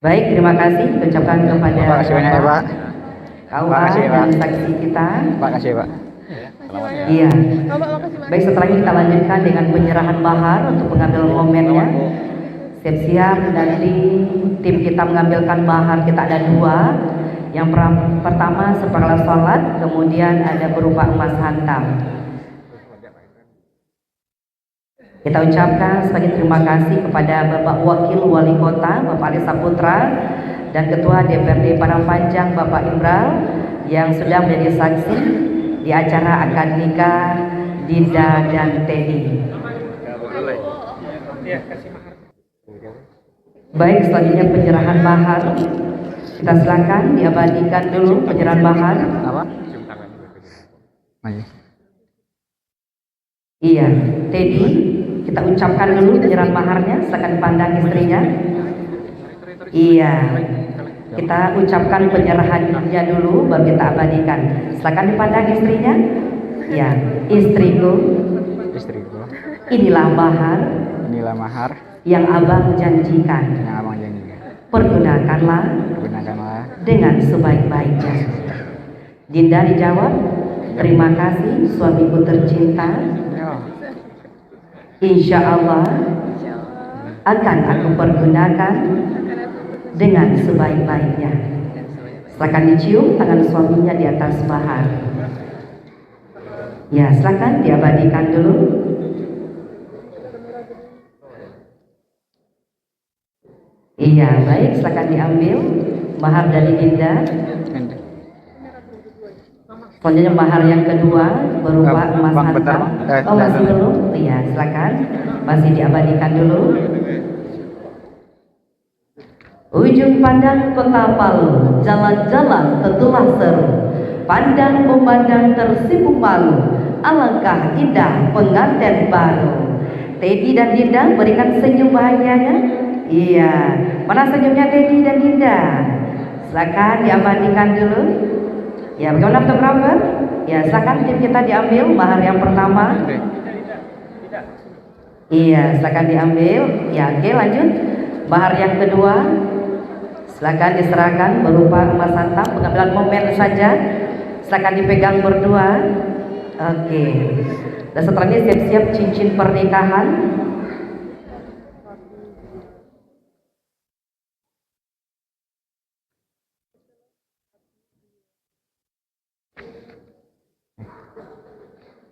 Baik, terima kasih ucapkan kepada Terima kasih banyak ya, Pak. KUA dan saksi kita. Pak kasih, Pak. Iya. Baik, setelah ini kita lanjutkan dengan penyerahan mahar untuk pengambil momennya. Siap-siap, nanti tim kita mengambilkan mahar. Kita ada dua. Yang pertama seperangkat sholat, kemudian ada berupa emas hantam. Kita ucapkan sebagai terima kasih kepada Bapak Wakil Wali Kota Bapak Ali Saputra dan Ketua DPRD Padang Panjang Bapak Imral yang sudah menjadi saksi di acara akad nikah Dinda dan Teddy. Baik, selanjutnya penyerahan mahar. Kita silakan diabadikan dulu penyerahan mahar. Apa? Maju. Iya, Teddy, kita ucapkan dulu penyerahan maharnya. Silakan dipandang istrinya. Iya, kita ucapkan penyerahannya dulu, baru kita abadikan. Silakan dipandang istrinya. Ya, istriku, inilah mahar Inilah mahar yang abang janjikan. yang abang janjikan. Pergunakanlah dengan sebaik-baiknya. Dinda dijawab, terima kasih suamiku tercinta. Insya Allah akan aku pergunakan dengan sebaik-baiknya. Silakan dicium tangan suaminya di atas mahar. Ya, silakan diabadikan dulu. Iya, baik, silakan diambil mahar dari Dinda. Selanjutnya mahar yang kedua berupa emas hantam. Oh, masih belum? Iya, silakan. Masih diabadikan dulu. Ujung pandang kota Palu, jalan-jalan tentulah seru. Pandang memandang tersipu malu, alangkah indah pengantin baru. Teddy dan Dinda berikan senyum bahagianya. Iya, mana senyumnya Teddy dan Dinda? Silakan diabadikan dulu. Ya, bagaimana fotografer? Ya, silakan tim kita diambil mahar yang pertama. Iya, silakan diambil. Ya, oke, lanjut. Mahar yang kedua, silakan diserahkan berupa emas hantam, pengambilan momen saja. Silakan dipegang berdua. Oke. Dan setelahnya siap-siap cincin pernikahan.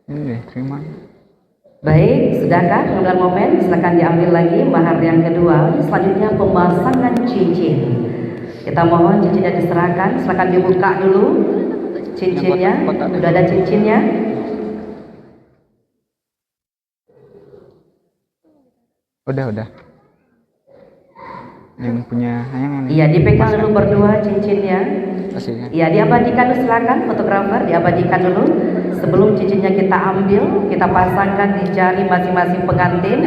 Ini terima. Baik, sudahkah pengambilan momen? Silakan diambil lagi mahar yang kedua. Selanjutnya pemasangan cincin. Kita mohon cincinnya diserahkan. Silakan dibuka dulu cincinnya. Sudah ada cincinnya. Udah. Yang punya yang Iya, dipegang dulu berdua cincinnya. kasih. Iya, diabadikan dulu, silakan fotografer diabadikan dulu. Sebelum cincinnya kita ambil, kita pasangkan di jari masing-masing pengantin.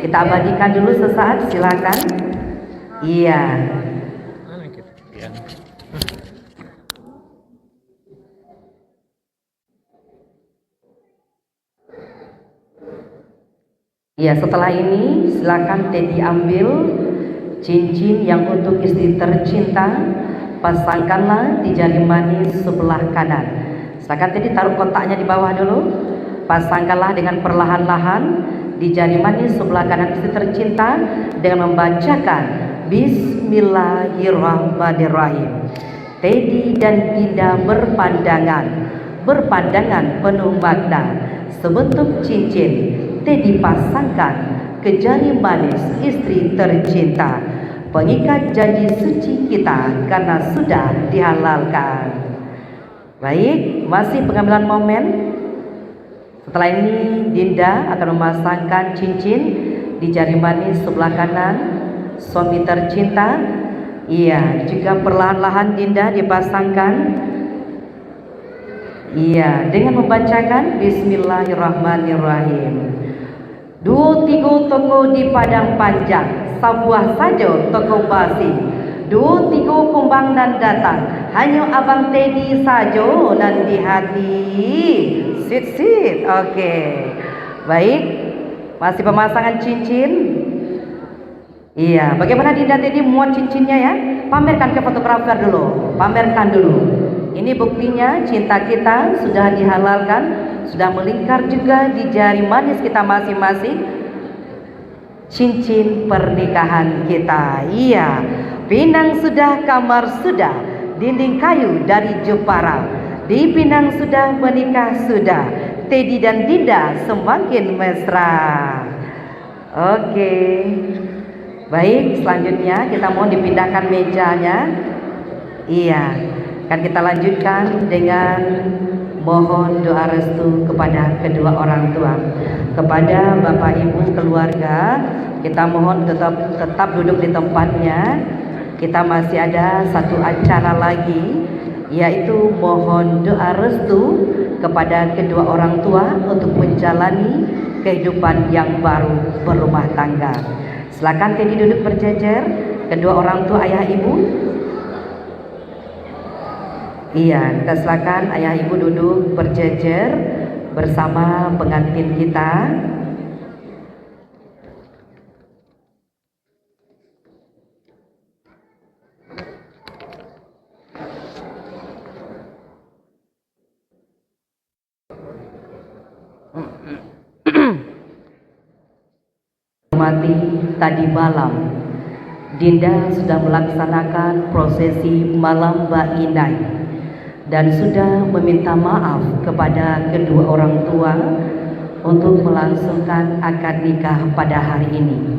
Kita abadikan dulu sesaat, silakan. Iya. Ya, setelah ini silakan Teddy ambil cincin yang untuk istri tercinta, pasangkanlah di jari manis sebelah kanan. Silakan Teddy taruh kotaknya di bawah dulu. Pasangkanlah dengan perlahan-lahan di jari manis sebelah kanan istri tercinta dengan membacakan Bismillahirrahmanirrahim. Teddy dan Dinda berpandangan penuh makna. Sebentuk cincin Teddy pasangkan ke jari manis istri tercinta, pengikat janji suci kita karena sudah dihalalkan. Baik, masih pengambilan momen. Setelah ini Dinda akan memasangkan cincin di jari manis sebelah kanan suami tercinta. Iya, juga perlahan-lahan Dinda dipasangkan. Iya, dengan membacakan Bismillahirrahmanirrahim. Dua tiga toko di padang panjang, sebuah saja toko basi. Dua tiga kumbang dan datang, hanya abang Teddy saja nan di hati. Sit. Oke. Baik. Masih pemasangan cincin. Iya, bagaimana Dinda Teddy muat cincinnya ya? Pamerkan ke fotografer dulu. Pamerkan dulu. Ini buktinya cinta kita sudah dihalalkan, sudah melingkar juga di jari manis kita masing-masing. Cincin pernikahan kita. Iya, pinang sudah, kamar sudah, dinding kayu dari Jepara. Di Pinang sudah, menikah sudah. Teddy dan Dinda semakin mesra. Oke. Baik, selanjutnya kita mohon dipindahkan mejanya. Iya, akan kita lanjutkan dengan mohon doa restu kepada kedua orang tua. Kepada Bapak Ibu keluarga, kita mohon tetap duduk di tempatnya. Kita masih ada satu acara lagi, yaitu mohon doa restu kepada kedua orang tua untuk menjalani kehidupan yang baru berumah tangga. Silakan Teddy duduk berjejer, kedua orang tua ayah ibu. Iya, kita silakan ayah ibu duduk berjejer bersama pengantin kita. Mati tadi malam Dinda sudah melaksanakan prosesi malam Bainai dan sudah meminta maaf kepada kedua orang tua untuk melangsungkan akad nikah pada hari ini.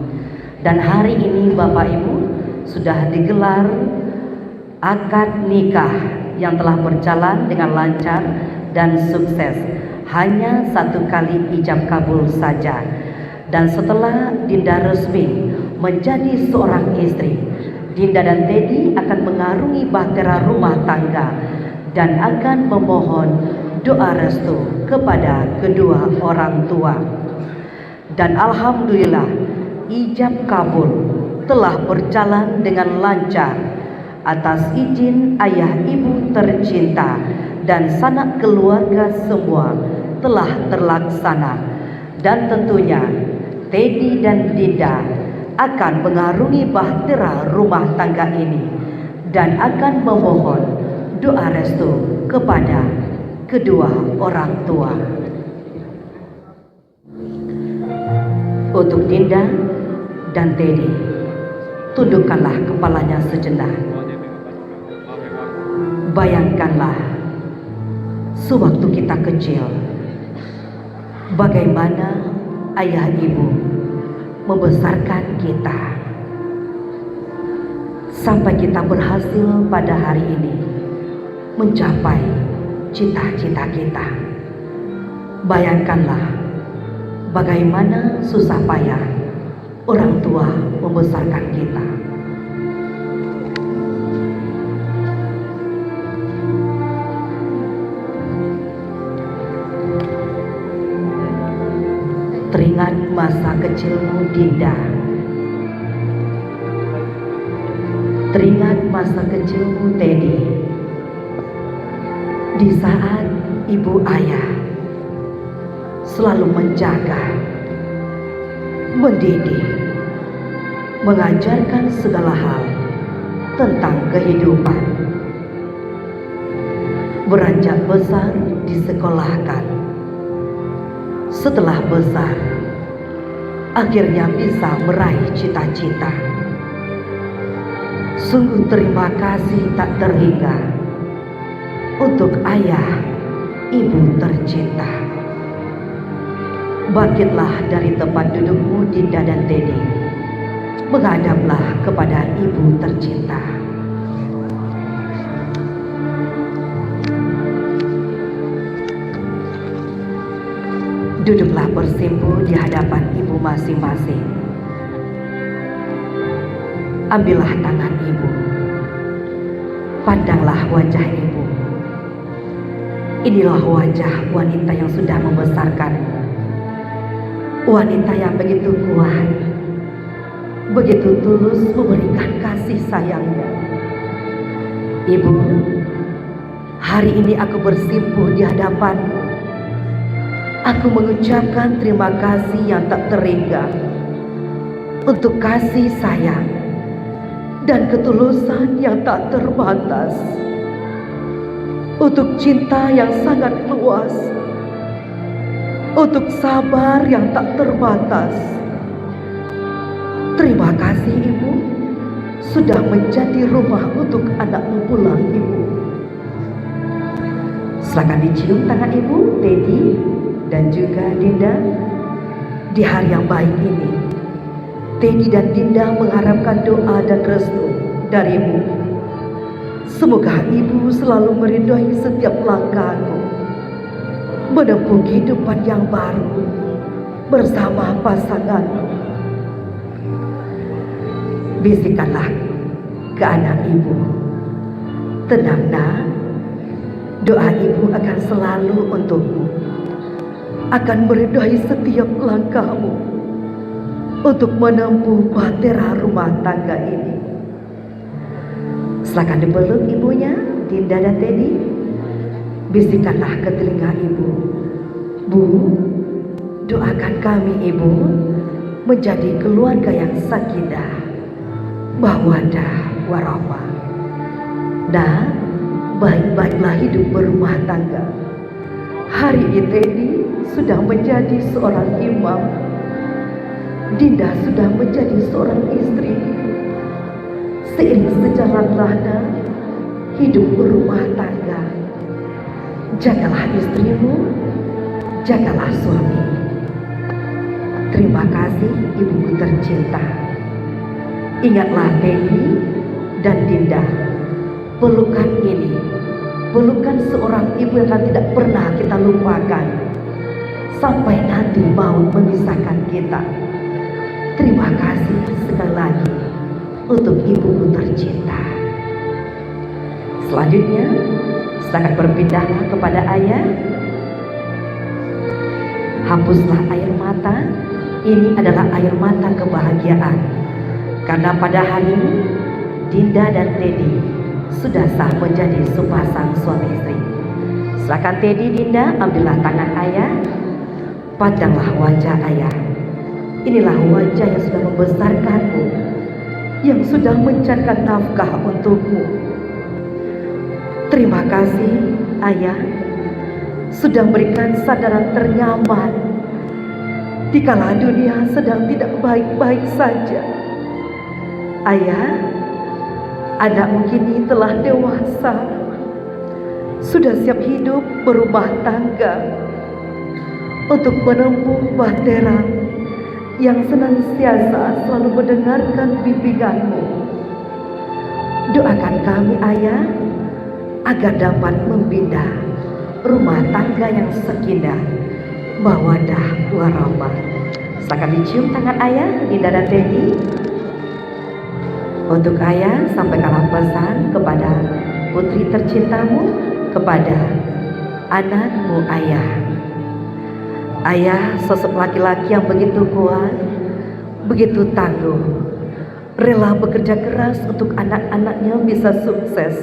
Dan hari ini Bapak Ibu sudah digelar akad nikah yang telah berjalan dengan lancar dan sukses. Hanya satu kali ijab kabul saja. Dan setelah Dinda resmi menjadi seorang istri, Dinda dan Teddy akan mengarungi bahtera rumah tangga dan akan memohon doa restu kepada kedua orang tua. Dan alhamdulillah ijab kabul telah berjalan dengan lancar atas izin ayah ibu tercinta dan sanak keluarga semua telah terlaksana. Dan tentunya Teddy dan Dinda akan mengarungi bahtera rumah tangga ini dan akan memohon doa restu kepada kedua orang tua. Untuk Dinda dan Teddy, tundukkanlah kepalanya sejenak. Bayangkanlah sewaktu kita kecil, bagaimana ayah ibu membesarkan kita sampai kita berhasil pada hari ini mencapai cita-cita kita. Bayangkanlah bagaimana susah payah orang tua membesarkan kita. Teringat masa kecilmu Dinda, teringat masa kecilmu Teddy, di saat ibu ayah selalu menjaga, mendidik, mengajarkan segala hal tentang kehidupan. beranjak besar disekolahkan. Setelah besar, akhirnya bisa meraih cita-cita. Sungguh terima kasih tak terhingga untuk ayah, ibu tercinta. Bangkitlah dari tempat dudukmu Dinda dan Teddy. Menghadaplah kepada ibu tercinta. Duduklah bersimpuh di hadapan ibu masing-masing. Ambillah tangan ibu. Pandanglah wajah ibu. Inilah wajah wanita yang sudah membesarkanmu. Wanita yang begitu kuat, begitu tulus memberikan kasih sayangnya. Ibu, hari ini aku bersimpuh di hadapanmu. Aku mengucapkan terima kasih yang tak terhingga untuk kasih sayang dan ketulusan yang tak terbatas, untuk cinta yang sangat luas, untuk sabar yang tak terbatas. Terima kasih Ibu sudah menjadi rumah untuk anakmu pulang, Ibu. Silakan dicium tangan Ibu, Teddy dan juga Dinda. Di hari yang baik ini, Teddy dan Dinda mengharapkan doa dan restu darimu. Semoga Ibu selalu meridhoi setiap langkahmu, menempuh kehidupan yang baru bersama pasanganmu. Bisikanlah ke anak Ibu, tenang nak, doa Ibu akan selalu untukmu, akan meridhoi setiap langkahmu untuk menempuh bahtera rumah tangga ini. Silakan dipeluk ibunya, Dinda dan Teddy. Bisikanlah ke telinga Ibu, Bu, doakan kami Ibu menjadi keluarga yang sakinah, mawaddah warahmah, dan baik-baiklah hidup berumah tangga. Hari ini Teddy sudah menjadi seorang imam, Dinda sudah menjadi seorang istri. Seiring sejalanlah hidup berumah tangga. Jagalah istrimu, jagalah suami. Terima kasih ibuku tercinta. Ingatlah Teddy dan Dinda, pelukan ini, pelukan seorang ibu yang tidak pernah kita lupakan sampai nanti maut memisahkan kita. Terima kasih sekali lagi untuk ibuku tercinta. Selanjutnya, silakan berpindahlah kepada ayah. Hapuslah air mata. Ini adalah air mata kebahagiaan, karena pada hari ini Dinda dan Teddy sudah sah menjadi sepasang suami istri. Silakan Teddy, Dinda, ambillah tangan ayah. Pandanglah wajah ayah. Inilah wajah yang sudah membesarkanmu, yang sudah mencarikan nafkah untukmu. Terima kasih ayah sudah memberikan sadaran ternyaman dikala dunia sedang tidak baik-baik saja. Ayah, anakmu kini telah dewasa, sudah siap hidup berumah tangga untuk menempuh bahtera yang senantiasa selalu mendengarkan bimbinganmu. Doakan kami ayah agar dapat membina rumah tangga yang sakinah, mawaddah warahmah. Silakan dicium tangan ayah, Dinda dan Teddy. Untuk ayah, sampaikanlah pesan kepada putri tercintamu, kepada anakmu ayah. Ayah sosok laki-laki yang begitu kuat, begitu tangguh, rela bekerja keras untuk anak-anaknya bisa sukses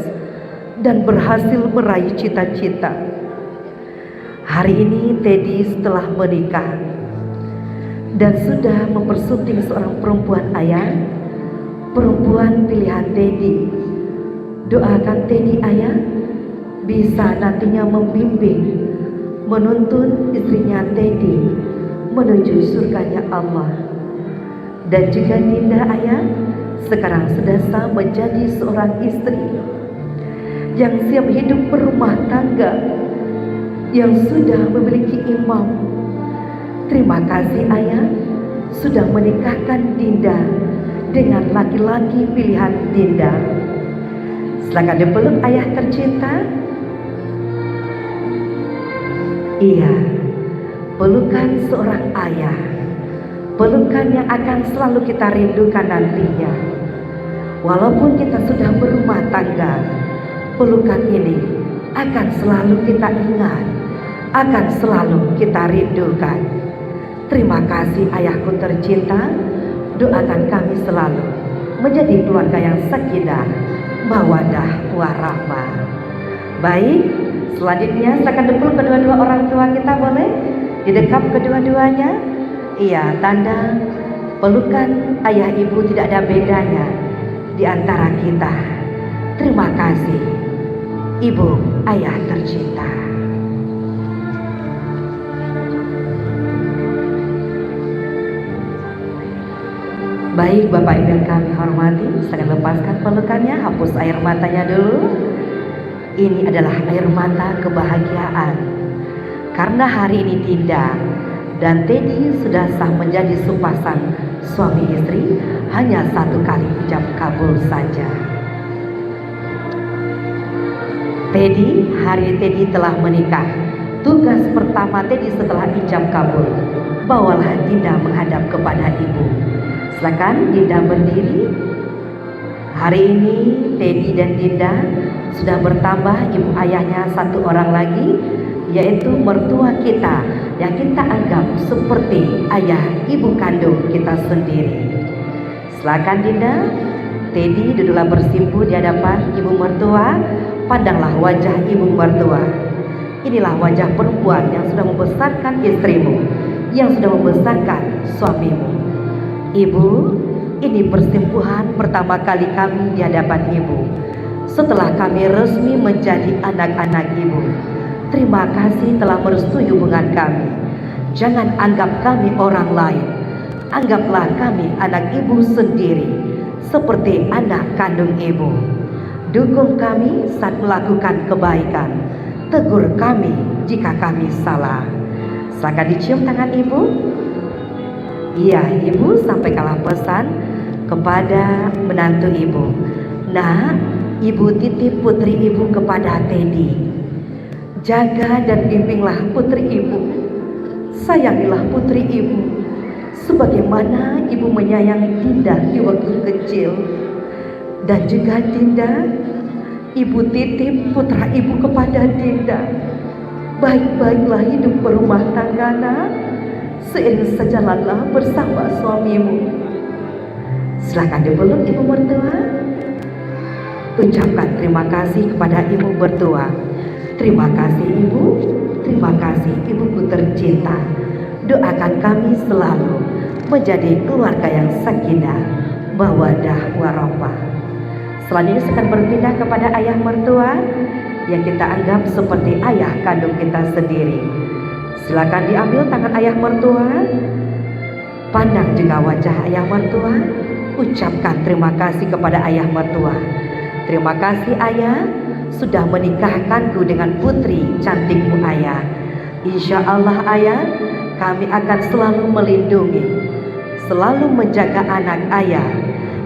dan berhasil meraih cita-cita. Hari ini Teddy setelah menikah dan sudah mempersunting seorang perempuan ayah, perempuan pilihan Teddy. Doakan Teddy ayah bisa nantinya membimbing, menuntun istrinya Teddy menuju surganya Allah. Dan juga Dinda ayah sekarang sudah sah menjadi seorang istri yang siap hidup berumah tangga, yang sudah memiliki imam. Terima kasih ayah sudah menikahkan Dinda dengan laki-laki pilihan Dinda. Silakan dipeluk ayah tercinta. Iya, pelukan seorang ayah, pelukan yang akan selalu kita rindukan nantinya. Walaupun kita sudah berumah tangga, pelukan ini akan selalu kita ingat, akan selalu kita rindukan. Terima kasih ayahku tercinta, doakan kami selalu menjadi keluarga yang sakinah, mawaddah, warahmah. Baik, selanjutnya silakan dipeluk kedua-dua orang tua kita, boleh didekap kedua-duanya. Iya, tanda pelukan ayah ibu tidak ada bedanya di antara kita. Terima kasih ibu ayah tercinta. Baik Bapak Ibu yang kami hormati, silakan lepaskan pelukannya, hapus air matanya dulu. Ini adalah air mata kebahagiaan, karena hari ini Dinda dan Teddy sudah sah menjadi sepasang suami istri, hanya satu kali ijab kabul saja. Teddy, hari Teddy telah menikah. Tugas pertama Teddy setelah ijab kabul, bawalah Dinda menghadap kepada ibu. Silakan Dinda berdiri. Hari ini Teddy dan Dinda sudah bertambah ibu ayahnya satu orang lagi, yaitu mertua kita yang kita anggap seperti ayah ibu kandung kita sendiri. Silakan Dinda, Teddy duduklah bersimpu di hadapan ibu mertua. Pandanglah wajah ibu mertua. Inilah wajah perempuan yang sudah membesarkan istrimu, yang sudah membesarkan suamimu. Ibu, ini persembuhan pertama kali kami di hadapan ibu setelah kami resmi menjadi anak-anak ibu. Terima kasih telah merestui hubungan kami. Jangan anggap kami orang lain, anggaplah kami anak ibu sendiri, seperti anak kandung ibu. Dukung kami saat melakukan kebaikan, tegur kami jika kami salah. Silakan dicium tangan ibu. Iya, ibu sampaikanlah pesan kepada menantu ibu. Nah, ibu titip putri ibu kepada Teddy. Jaga dan bimbinglah putri ibu. Sayangilah putri ibu sebagaimana ibu menyayangi Dinda di waktu kecil. Dan juga Dinda, ibu titip putra ibu kepada Dinda. Baik-baiklah hidup berumah tangga, nak. Seiring sejalanlah bersama suamimu. Silakan dipeluk ibu mertua. Ucapkan terima kasih kepada ibu mertua. Terima kasih ibu, terima kasih ibuku tercinta. Doakan kami selalu menjadi keluarga yang sakinah, mawaddah, warahmah. Selanjutnya akan berpindah kepada ayah mertua yang kita anggap seperti ayah kandung kita sendiri. Silakan diambil tangan ayah mertua. Pandang juga wajah ayah mertua. Ucapkan terima kasih kepada ayah mertua. Terima kasih ayah sudah menikahkanku dengan putri cantikmu ayah. Insya Allah ayah, kami akan selalu melindungi, selalu menjaga anak ayah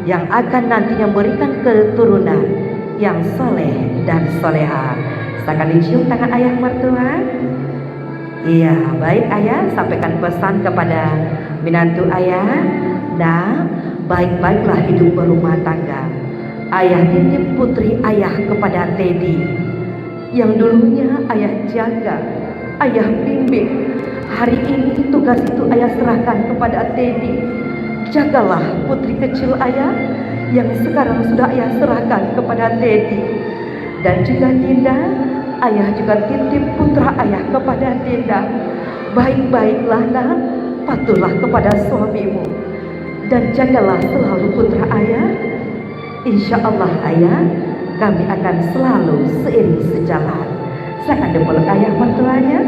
yang akan nantinya memberikan keturunan yang soleh dan soleha. Silakan dicium tangan ayah mertua. Iya, baik ayah, sampaikan pesan kepada menantu ayah. Nah, baik-baiklah hidup berumah tangga. Ayah titip putri ayah kepada Teddy, yang dulunya ayah jaga, ayah bimbing. Hari ini tugas itu ayah serahkan kepada Teddy. Jagalah putri kecil ayah yang sekarang sudah ayah serahkan kepada Teddy. Dan juga Dinda, ayah juga titip putra ayah kepada Dinda. Baik-baiklah nak, patuhlah kepada suamimu dan jagalah selalu putra ayah. Insya Allah ayah, kami akan selalu seiring sejalan. Silakan dipeluk ayah mertuanya.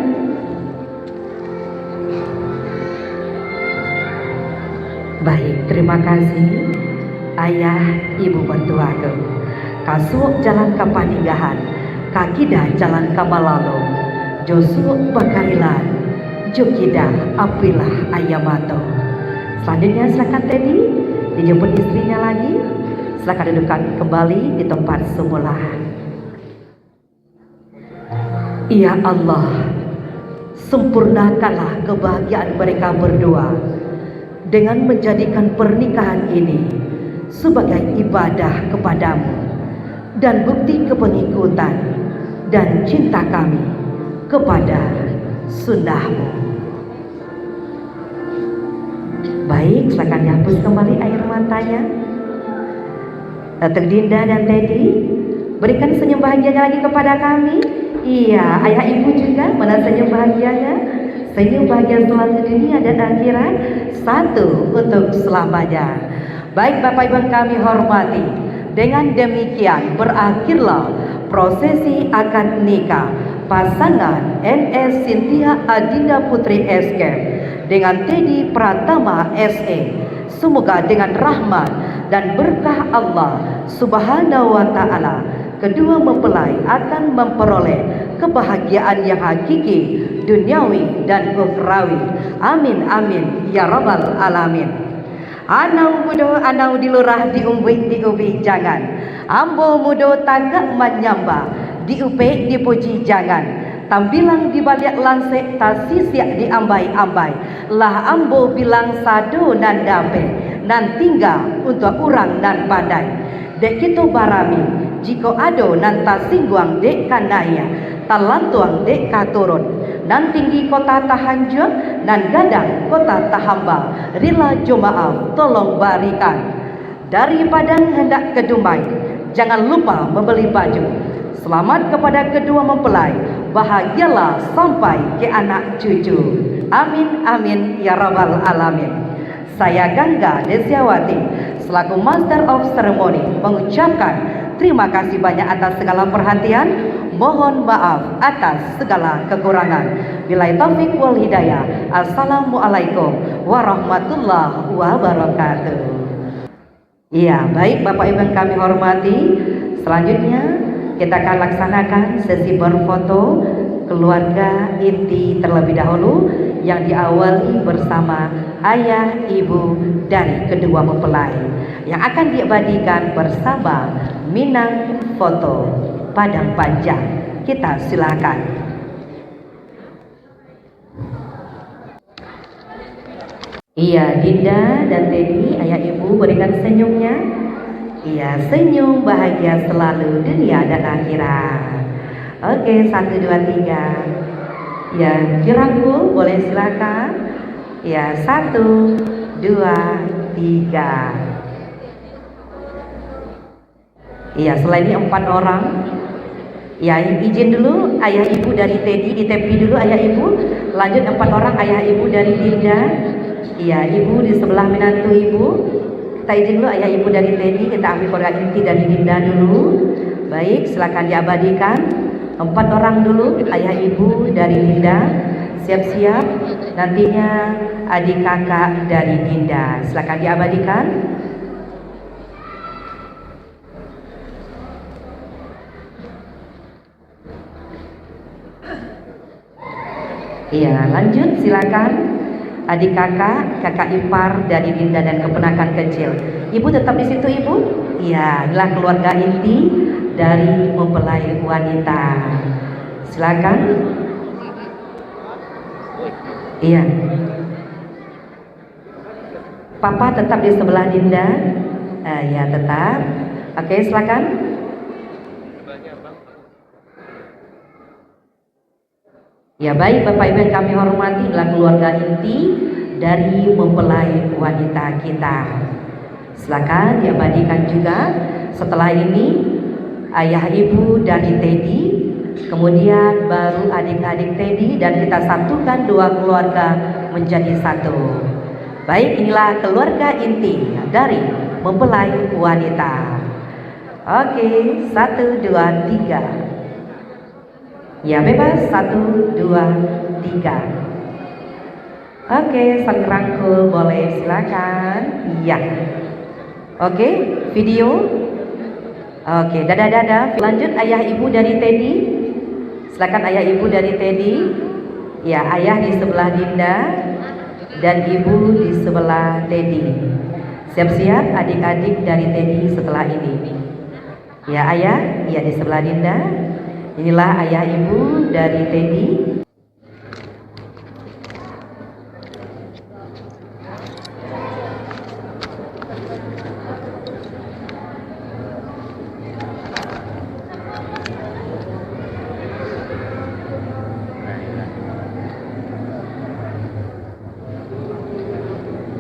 Baik, terima kasih ayah ibu mertuaku. Kasuk jalan ke paninggahan, kakidah jalan ke malalo, josuk bakarilan, jokidah apilah ayamato. Selanjutnya silakan Teddy dijemput istrinya lagi. Silakan dudukkan kembali di tempat semula. Ya Allah, sempurnakanlah kebahagiaan mereka berdua dengan menjadikan pernikahan ini sebagai ibadah kepadamu dan bukti kepengikutan dan cinta kami kepada sunnahmu. Baik, silakan dihapus kembali air matanya. Datuk Dinda dan Teddy, berikan senyum bahagianya lagi kepada kami. Iya, ayah ibu juga, mana senyum bahagianya? Senyum bahagia selalu dunia dan akhirat, satu untuk selamanya. Baik Bapak Ibu yang kami hormati, dengan demikian berakhirlah prosesi akad nikah pasangan NS Cynthia Adinda Putri SK dengan Teddy Pratama SE. Semoga dengan rahmat dan berkah Allah Subhanahu wa Ta'ala, kedua mempelai akan memperoleh kebahagiaan yang hakiki, duniawi dan ukhrawi. Amin amin ya rabbal alamin. Anau mudo anau dilurah diubi jangan, ambo mudo tagak menyamba, diupe dipuji jangan. Tambilang dibalik lansek tasisiak diambai-ambai, lah ambo bilang sado nan dampe, nan tinggal untuk orang nan pandai. Dek kita barami, jika ado nan tasingguang dek kanaya, talantuang dek katurun, nan tinggi kota tahanjur, nan gadang kota tahamba, rila jumaaf tolong barikan. Dari Padang hendak ke Dumai, jangan lupa membeli baju. Selamat kepada kedua mempelai, bahagialah sampai ke anak cucu. Amin amin ya rabbal alamin. Saya Gangga Desiawati selaku Master of Ceremony mengucapkan terima kasih banyak atas segala perhatian. Mohon maaf atas segala kekurangan. Billahi taufik wal hidayah. Assalamualaikum warahmatullahi wabarakatuh. Iya, baik Bapak Ibu yang kami hormati, selanjutnya kita akan laksanakan sesi berfoto keluarga inti terlebih dahulu yang diawali bersama ayah ibu dari kedua mempelai yang akan diabadikan bersama Minang Foto Padang Panjang. Kita silakan. Iya, Dinda dan Teddy, ayah ibu berikan senyumnya. Iya, senyum bahagia selalu dunia dan akhirat. Oke, 1, 2, 3. Ya, dirangkul boleh silakan. Ya, 1, 2, 3. Iya, selain ini 4 orang. Ya, izin dulu ayah ibu dari Teddy, ditepi dulu ayah ibu. Lanjut 4 orang ayah ibu dari Dinda. Iya, ibu di sebelah menantu ibu. Kita izin dulu ayah ibu dari Teddy, kita ambil keluarga inti dari Dinda dulu. Baik, silakan diabadikan. 4 orang dulu ayah ibu dari Dinda. Siap-siap, nantinya adik kakak dari Dinda. Silakan diabadikan. Iya, lanjut silakan. Adik kakak, kakak ipar dari Dinda dan keponakan kecil. Ibu tetap di situ ibu? Iya, inilah keluarga inti dari mempelai wanita. Silakan. Iya. Papa tetap di sebelah Dinda. Ya tetap. Oke, silakan. Ya baik Bapak Ibu yang kami hormati, adalah keluarga inti dari mempelai wanita kita. Silakan diabadikan juga. Setelah ini ayah ibu dari Teddy, kemudian baru adik-adik Teddy, dan kita satukan dua keluarga menjadi satu. Baik, inilah keluarga inti dari mempelai wanita. Oke, 1, 2, 3. Ya, bebas. 1, 2, 3. Oke, saling rangkul boleh, silakan. Iya. Oke, video. Oke, dadah. Lanjut ayah ibu dari Teddy. Silakan ayah ibu dari Teddy. Ya, ayah di sebelah Dinda dan ibu di sebelah Teddy. Siap-siap adik-adik dari Teddy setelah ini. Ya, ayah, ya di sebelah Dinda. Inilah ayah ibu dari Teddy.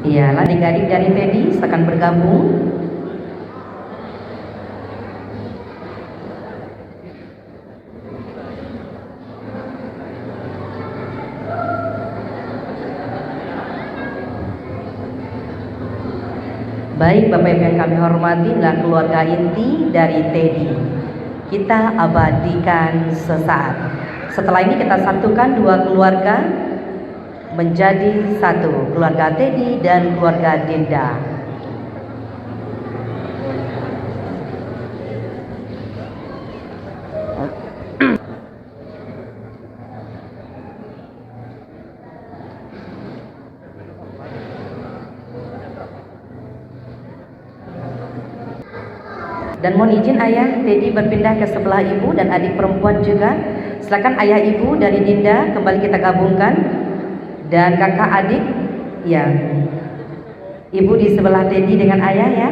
Iya, adik-adik dari Teddy akan bergabung. Baik, Bapak Ibu yang kami hormati, adalah keluarga inti dari Teddy. Kita abadikan sesaat. Setelah ini kita satukan dua keluarga menjadi satu, keluarga Teddy dan keluarga Dinda. Dan mohon izin ayah Teddy berpindah ke sebelah ibu dan adik perempuan juga. Silakan ayah ibu dari Dinda kembali kita gabungkan dan kakak adik, ya. Ibu di sebelah Teddy dengan ayah ya.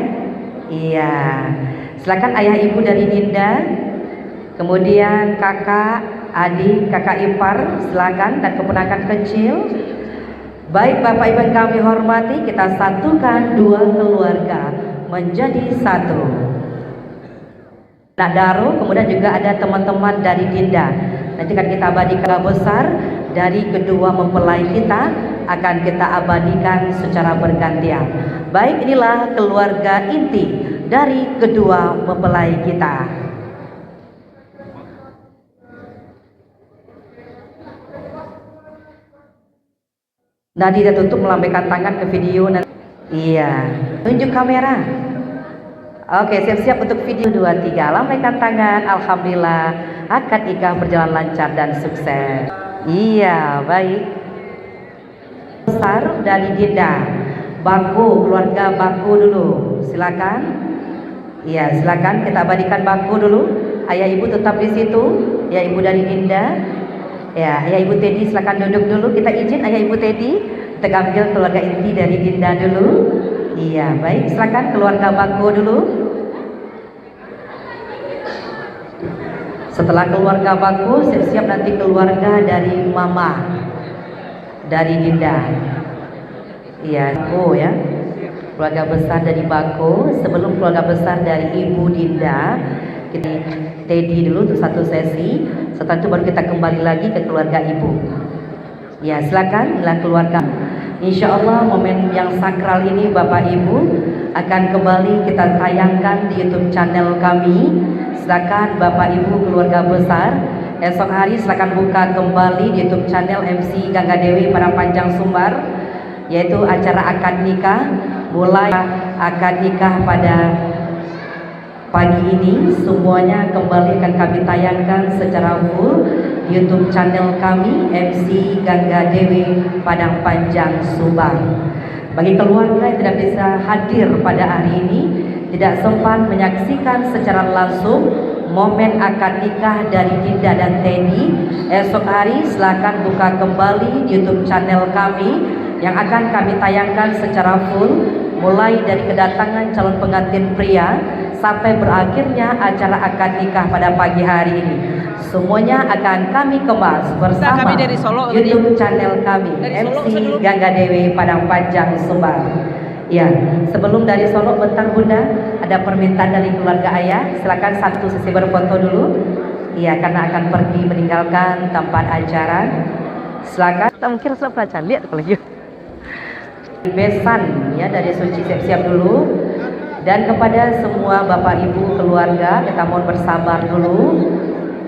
Iya. Silakan ayah ibu dari Dinda. Kemudian kakak adik, kakak ipar, silakan dan keponakan kecil. Baik Bapak Ibu yang kami hormati, kita satukan dua keluarga menjadi satu. Nak Daru, kemudian juga ada teman-teman dari Dinda. Nanti kan kita abadikan besar dari kedua mempelai kita akan kita abadikan secara bergantian. Baik, inilah keluarga inti dari kedua mempelai kita. Nanti kita tutup melambaikan tangan ke video nanti. Iya, tunjuk kamera. Oke, siap-siap untuk video 2, 3. Lambaikan tangan. Alhamdulillah, akad nikah berjalan lancar dan sukses. Iya, baik. Besar dari Dinda. Baku, keluarga Baku dulu. Silakan. Iya, silakan kita abadikan Baku dulu. Ayah ibu tetap di situ. Ya, ibu dari Dinda. Ya, ayah ibu Teddy silakan duduk dulu. Kita izin ayah ibu Teddy kita ambil keluarga inti dari Dinda dulu. Iya, baik, silakan keluarga Baku dulu. Setelah keluarga Baku, siap-siap nanti keluarga dari Mama, dari Dinda. Iya, Baku ya. Keluarga besar dari Baku. Sebelum keluarga besar dari Ibu Dinda, kita Teddy dulu untuk satu sesi. Setelah itu baru kita kembali lagi ke keluarga Ibu. Ya, silakan, inilah keluarga. Insya Allah momen yang sakral ini Bapak Ibu akan kembali kita tayangkan di YouTube channel kami. Silakan Bapak Ibu keluarga besar, esok hari silakan buka kembali di YouTube channel MC Gangga Dewi Padang Panjang Sumbar, yaitu acara akad nikah. Mulai akad nikah pada pagi ini semuanya kembali akan kami tayangkan secara full YouTube channel kami MC Gangga Dewi Padang Panjang Sumbar. Bagi keluarga yang tidak bisa hadir pada hari ini, tidak sempat menyaksikan secara langsung momen akad nikah dari Dinda dan Teddy, esok hari silakan buka kembali YouTube channel kami yang akan kami tayangkan secara full mulai dari kedatangan calon pengantin pria sampai berakhirnya acara akad nikah pada pagi hari ini. Semuanya akan kami kemas bersama Kami dari Solo, YouTube channel kami MC Gangga Dewi Padang Panjang Sumbar. Ya, sebelum dari Solo bentar Bunda, ada permintaan dari keluarga ayah. Silakan satu sesi berfoto dulu. Iya, karena akan pergi meninggalkan tempat acara. Silakan. Tak mungkin Rasul lihat kalau gitu. Besan ya dari Suci siap-siap dulu. Dan kepada semua Bapak Ibu keluarga, kita mohon bersabar dulu.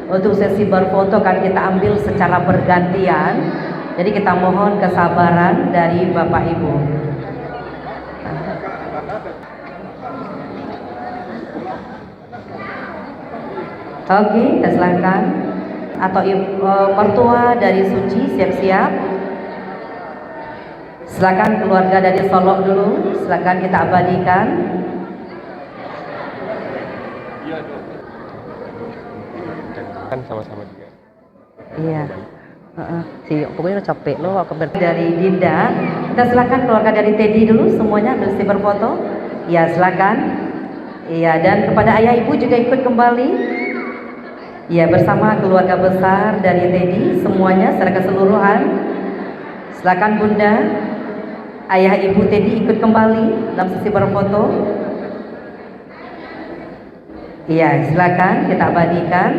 Untuk sesi berfoto akan kita ambil secara bergantian. Jadi kita mohon kesabaran dari Bapak Ibu. Oke, kita silakan. Atau mertua dari Suci siap-siap. Silakan keluarga dari Solok dulu. Silakan kita abadikan. Kan sama-sama juga. Iya. Pokoknya udah capek loh dari Dinda. Kita silakan keluarga dari Teddy dulu semuanya ambil berfoto. Ya, silakan. Iya, dan kepada ayah ibu juga ikut kembali. Ya, bersama keluarga besar dari Teddy semuanya secara keseluruhan. Silakan Bunda, ayah ibu Teddy ikut kembali dalam sesi berfoto. Iya, silakan kita abadikan.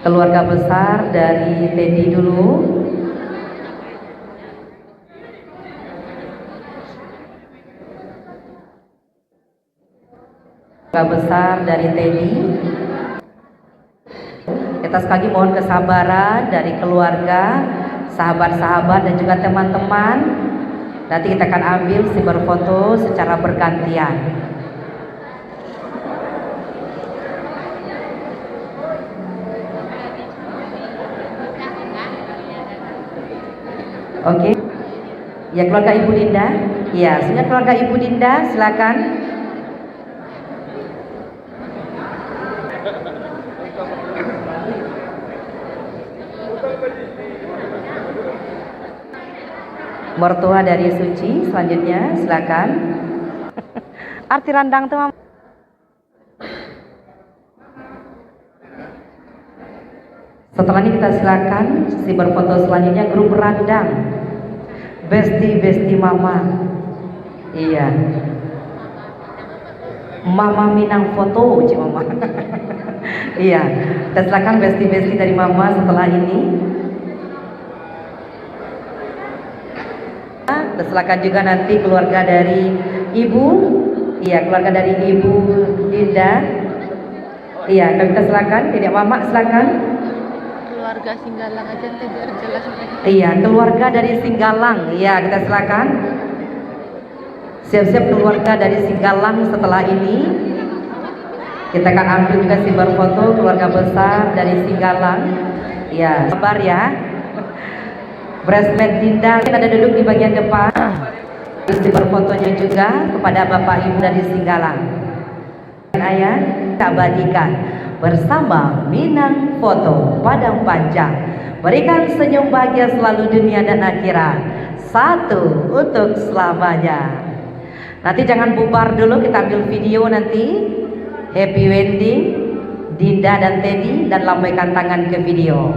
Keluarga besar dari Teddy dulu. Keluarga besar dari Teddy. Kita sekali mohon kesabaran dari keluarga, sahabat-sahabat dan juga teman-teman. Nanti kita akan ambil si berfoto secara bergantian. Oke. Ya, keluarga Ibu Dinda. Ya, sebenarnya keluarga Ibu Dinda silakan. Mertua dari Suci selanjutnya silakan. Arti randang tuh Mama. Setelah ini kita silakan si berfoto selanjutnya grup randang. Besti Mama. Iya. Mama Minang foto, Cik Mama. Iya. Kita silakan besti dari Mama setelah ini. Silakan juga nanti keluarga dari Ibu. Iya, keluarga dari Ibu Dinda. Iya, kita silakan. Tidak Mama silakan. Keluarga Singgalang aja nanti biar jelas. Iya, keluarga dari Singgalang. Iya, kita silakan. Siap-siap keluarga dari Singgalang setelah ini. Kita akan ambil juga si berfoto keluarga besar dari Singgalang. Iya, sabar ya. Bresmed Dinda ada duduk di bagian depan. Si berfotonya juga kepada Bapak Ibu dari Singgalang. Ayah, kita abadikan bersama Minang Foto Padang Panjang. Berikan senyum bahagia selalu dunia dan akhirat. Satu untuk selamanya. Nanti jangan bubar dulu, kita ambil video nanti. Happy wedding Dinda dan Teddy, dan lambaikan tangan ke video.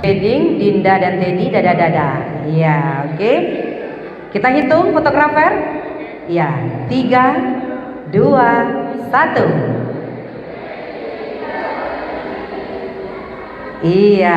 Wedding Dinda dan Teddy, dada-dada. Ya, oke. Kita hitung fotografer. Ya, 3, 2, 1. Iya.